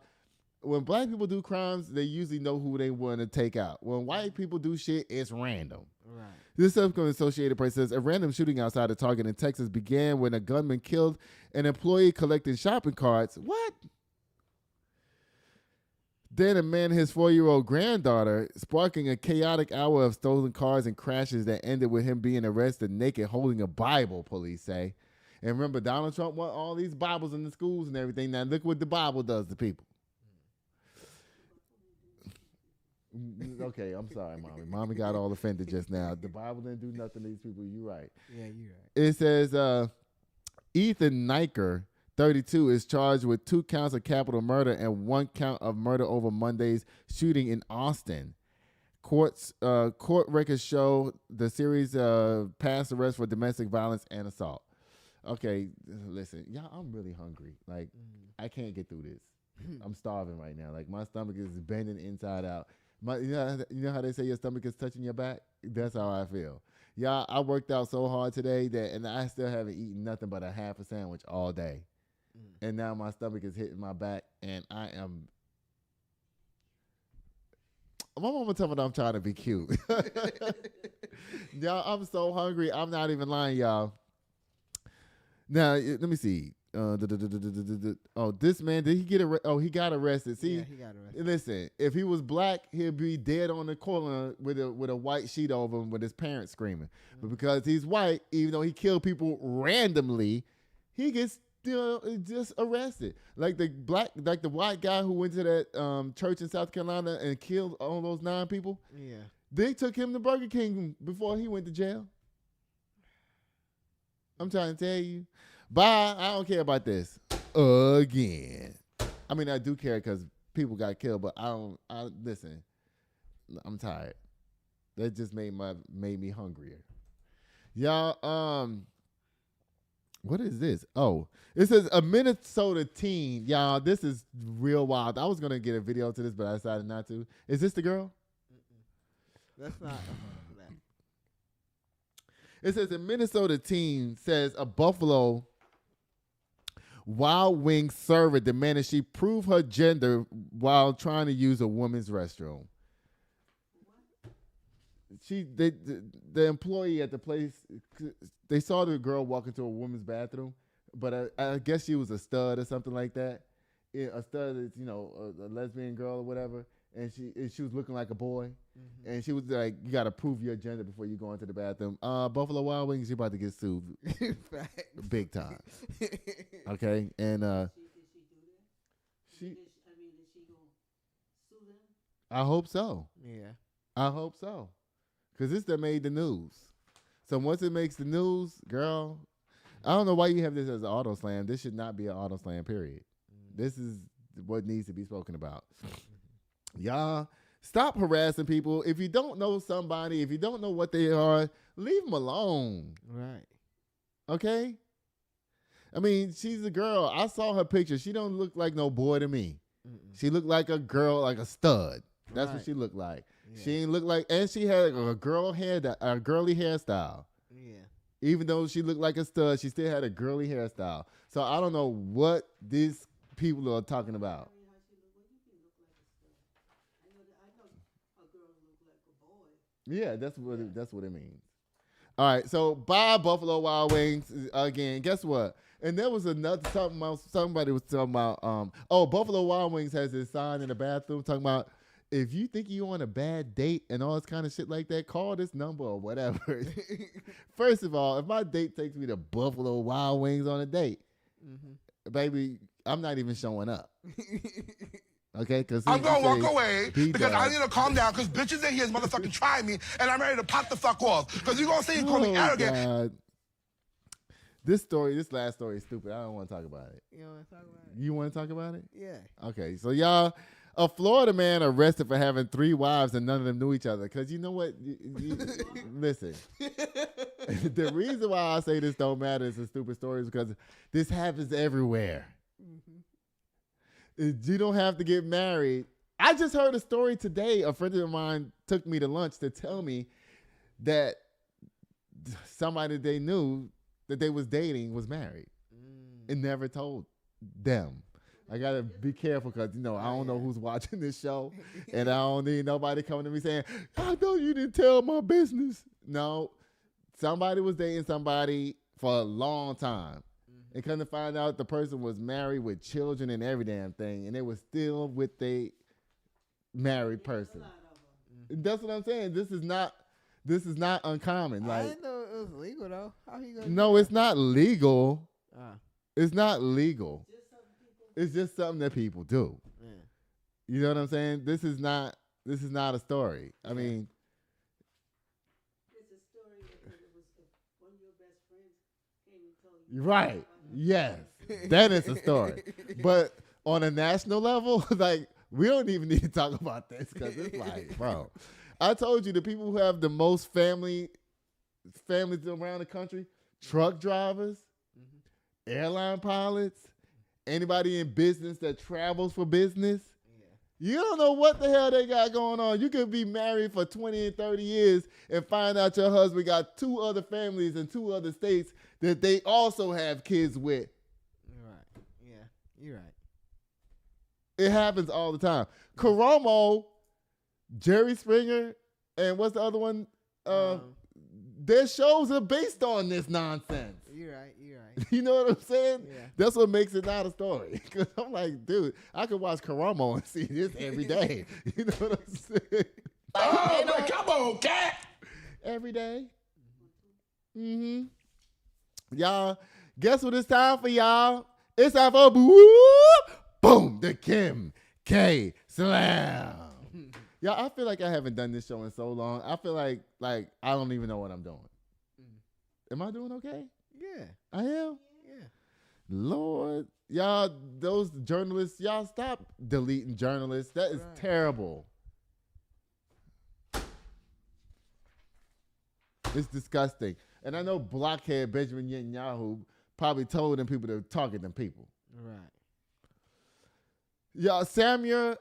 Speaker 1: When black people do crimes, they usually know who they want to take out. When white people do shit, it's random.
Speaker 2: Right.
Speaker 1: This Associated Press says a random shooting outside a Target in Texas began when a gunman killed an employee collecting shopping carts. What? Then a man and his 4-year-old granddaughter, sparking a chaotic hour of stolen cars and crashes that ended with him being arrested naked holding a Bible, police say. And remember, Donald Trump want all these Bibles in the schools and everything. Now look what the Bible does to people. Okay, I'm sorry, Mommy. Mommy got all offended just now. The Bible didn't do nothing to these people. You're right.
Speaker 2: Yeah, you're right.
Speaker 1: It says Ethan Niker, 32, is charged with 2 counts of capital murder and 1 count of murder over Monday's shooting in Austin. Court records show the series past arrests for domestic violence and assault. Okay, listen, y'all, I'm really hungry. Like, I can't get through this. I'm starving right now. Like, my stomach is bending inside out. You know how they say your stomach is touching your back? That's how I feel. Y'all, I worked out so hard today and I still haven't eaten nothing but a half a sandwich all day. And now my stomach is hitting my back, and I am. My mama told me I'm trying to be cute. Y'all, I'm so hungry. I'm not even lying, y'all. Now, let me see. This man, did he get arrested? Oh, he got arrested. See,
Speaker 2: yeah, he got arrested.
Speaker 1: Listen, if he was black, he'd be dead on the corner with a white sheet over him with his parents screaming. But because he's white, even though he killed people randomly, he gets just arrested. Like the white guy who went to that church in South Carolina and killed all those 9 people.
Speaker 2: Yeah.
Speaker 1: They took him to Burger King before he went to jail. I'm trying to tell you. Bye. I don't care about this again. I mean, I do care because people got killed, but listen. I'm tired. That just made me hungrier. Y'all, what is this? Oh, it says a Minnesota teen. Y'all, this is real wild. I was going to get a video to this, but I decided not to. Is this the girl?
Speaker 2: That's not.
Speaker 1: It says a Minnesota teen says a Buffalo Wild Wings server demanded she prove her gender while trying to use a woman's restroom. The employee at the place, they saw the girl walk into a woman's bathroom, but I guess she was a stud or something like that. A stud is, a lesbian girl or whatever, and she was looking like a boy, and she was like, "You got to prove your gender before you go into the bathroom." Buffalo Wild Wings, you about to get sued, big time. Okay, and she. I hope so.
Speaker 2: Yeah,
Speaker 1: I hope so. Because this that made the news. So once it makes the news, girl, I don't know why you have this as an auto slam. This should not be an auto slam, period. This is what needs to be spoken about. Y'all, stop harassing people. If you don't know somebody, if you don't know what they are, leave them alone.
Speaker 2: Right.
Speaker 1: Okay? I mean, she's a girl. I saw her picture. She don't look like no boy to me. She looked like a girl, like a stud. That's what she looked like. Yeah. She ain't look like, and she had a girly hairstyle.
Speaker 2: Yeah.
Speaker 1: Even though she looked like a stud, she still had a girly hairstyle. So I don't know what these people are talking about. Yeah, that's what it means. All right, so bye Buffalo Wild Wings again. Guess what? And there was another something else. Somebody was talking about. Buffalo Wild Wings has this sign in the bathroom talking about, if you think you're on a bad date and all this kind of shit like that, call this number or whatever. First of all, if my date takes me to Buffalo Wild Wings on a date, baby, I'm not even showing up. Okay, because
Speaker 11: I'm gonna walk away because I need to calm down because bitches in here is motherfucking trying me and I'm ready to pop the fuck off because you're gonna say you call me arrogant.
Speaker 1: God. This last story is stupid. I don't want to talk about it.
Speaker 2: You want to talk about it?
Speaker 1: You want to talk about it?
Speaker 2: Yeah.
Speaker 1: Okay, so y'all, a Florida man arrested for having 3 wives and none of them knew each other. Because you know what? Listen. The reason why I say this don't matter is a stupid story is because this happens everywhere. You don't have to get married. I just heard a story today. A friend of mine took me to lunch to tell me that somebody they knew that they was dating was married and never told them. I gotta be careful because I don't know who's watching this show, and I don't need nobody coming to me saying, "I know you didn't tell my business." No, somebody was dating somebody for a long time, and come to find out the person was married with children and every damn thing, and they were still with a married person. That's what I'm saying. This is not uncommon.
Speaker 2: I
Speaker 1: Like,
Speaker 2: didn't know it was legal though. How he gonna?
Speaker 1: no, it's not legal.
Speaker 2: Ah.
Speaker 1: It's not legal. It's just something that people do.
Speaker 2: Yeah.
Speaker 1: You know what I'm saying? This is not a story. I mean,
Speaker 12: It's a story that it was if one of your best friends came and told you.
Speaker 1: right. Yes. That is a story. But on a national level, like, we don't even need to talk about this because it's like, bro, I told you the people who have the most families around the country, truck drivers, airline pilots, anybody in business that travels for business, you don't know what the hell they got going on. You could be married for 20 and 30 years and find out your husband got 2 other families in 2 other states that they also have kids with.
Speaker 2: Right. Yeah. You're right.
Speaker 1: It happens all the time. Cuomo, Jerry Springer, and what's the other one? Their shows are based on this nonsense.
Speaker 2: You're right. You're right.
Speaker 1: You know what I'm saying?
Speaker 2: Yeah.
Speaker 1: That's what makes it not a story. Because I'm like, dude, I could watch Cuomo and see this every day. You know what I'm saying?
Speaker 11: Oh, but come on, cat.
Speaker 1: Every day. Y'all, guess what it's time for, y'all? It's time for boom, the Kim K Slammm. Y'all, I feel like I haven't done this show in so long. I feel like I don't even know what I'm doing. Am I doing okay?
Speaker 2: Yeah.
Speaker 1: I am?
Speaker 2: Yeah.
Speaker 1: Lord. Y'all, those journalists, y'all stop deleting journalists. That is terrible. It's disgusting. And I know blockhead Benjamin Netanyahu probably told them people to target them people.
Speaker 2: Right.
Speaker 1: Y'all, Samyra,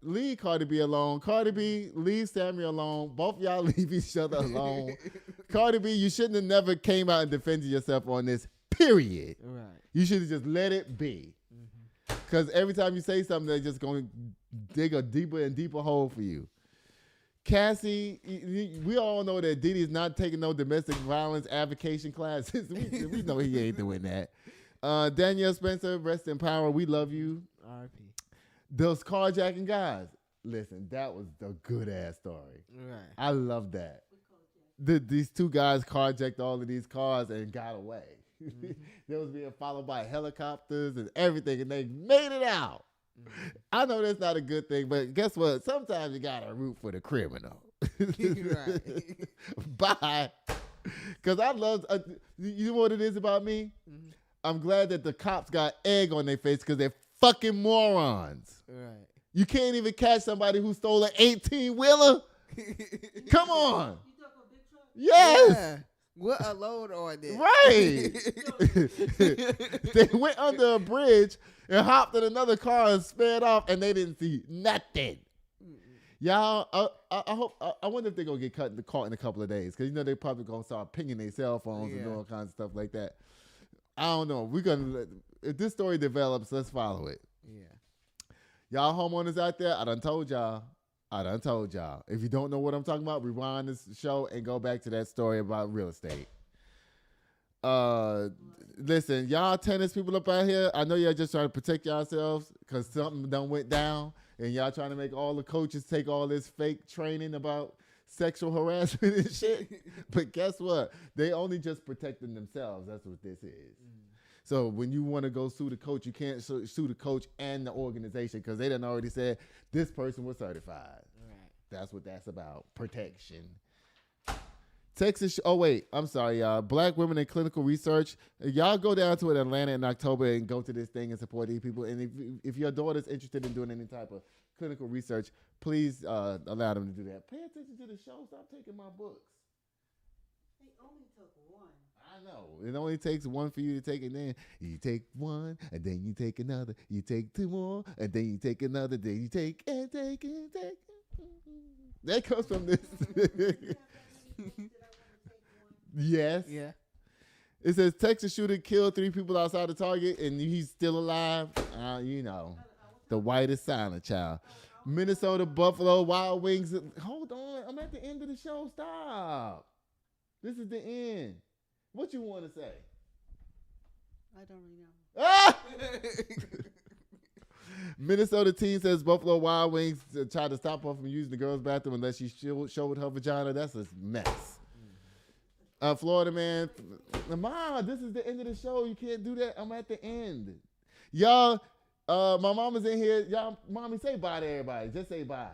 Speaker 1: leave Cardi B alone. Cardi B, leave Samyra alone. Both y'all leave each other alone. Cardi B, you shouldn't have never came out and defended yourself on this, period.
Speaker 2: Right.
Speaker 1: You should have just let it be. Because every time you say something, they're just going to dig a deeper and deeper hole for you. Cassie, we all know that Diddy is not taking no domestic violence advocacy classes. we know he ain't doing that. Danielle Spencer, rest in power. We love you.
Speaker 2: R.I.P.
Speaker 1: Those carjacking guys. Listen, that was a good-ass story.
Speaker 2: Right.
Speaker 1: I love that. These 2 guys carjacked all of these cars and got away. They was being followed by helicopters and everything, and they made it out. I know that's not a good thing, but guess what? Sometimes you got to root for the criminal.
Speaker 2: Right.
Speaker 1: Bye. Because I love, you know what it is about me? I'm glad that the cops got egg on their face because they're fucking morons.
Speaker 2: Right.
Speaker 1: You can't even catch somebody who stole an 18-wheeler? Come on. Yes.
Speaker 2: Yeah. What a load on this.
Speaker 1: Right. They went under a bridge and hopped in another car and sped off, and they didn't see nothing. Y'all, I wonder if they're going to get caught in a couple of days, because they're probably going to start pinging their cell phones and doing all kinds of stuff like that. I don't know. If this story develops, let's follow it.
Speaker 2: Yeah.
Speaker 1: Y'all homeowners out there, I done told y'all. If you don't know what I'm talking about, rewind this show and go back to that story about real estate. Listen, y'all tennis people up out here, I know y'all just trying to protect yourselves because something done went down, and y'all trying to make all the coaches take all this fake training about sexual harassment and shit. But guess what? They only just protecting themselves. That's what this is. So when you want to go sue the coach, you can't sue the coach and the organization because they done already said this person was certified.
Speaker 2: Right.
Speaker 1: That's what that's about. Protection. Texas. Oh, wait. I'm sorry, y'all. Black women in clinical research. Y'all go down to Atlanta in October and go to this thing and support these people. And if your daughter's interested in doing any type of clinical research, please allow them to do that. Pay attention to the show. Stop taking my books.
Speaker 12: They only took one.
Speaker 1: I know. It only takes one for you to take it. Then you take one, and then you take another. You take 2 more, and then you take another. Then you take and take and take. That comes from this. Yes.
Speaker 2: Yeah.
Speaker 1: It says Texas shooter killed 3 people outside the Target and he's still alive. You know, the whitest silent child. Minnesota Buffalo Wild Wings. Hold on. I'm at the end of the show. Stop. This is the end. What you want to say?
Speaker 12: I don't really know.
Speaker 1: Minnesota teen says Buffalo Wild Wings tried to stop her from using the girls' bathroom unless she showed her vagina. That's a mess. Florida man. Ma, this is the end of the show. You can't do that. I'm at the end. Y'all, my mama's in here. Y'all, mommy, say bye to everybody. Just say bye.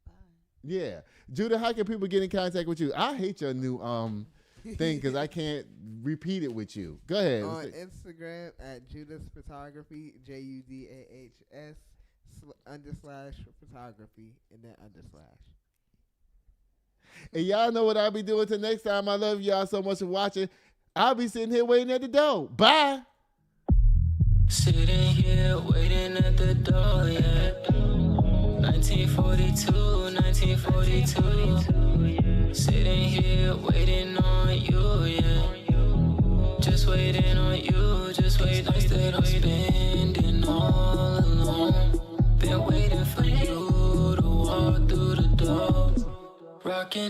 Speaker 12: Bye.
Speaker 1: Yeah. Judah, how can people get in contact with you? I hate your new thing because I can't repeat it with you. Go ahead.
Speaker 2: On Instagram at Judah's Photography, JUDAHS _photography and then _.
Speaker 1: And y'all know what I'll be doing till next time. I love y'all so much for watching. I'll be sitting here waiting at the door. Bye.
Speaker 13: Sitting here waiting at the door, yeah. 1942, 1942. Sitting here waiting on you, yeah. Just waiting on you, just waiting. Instead of spending all alone. Been waiting for you to walk through the door. Rocking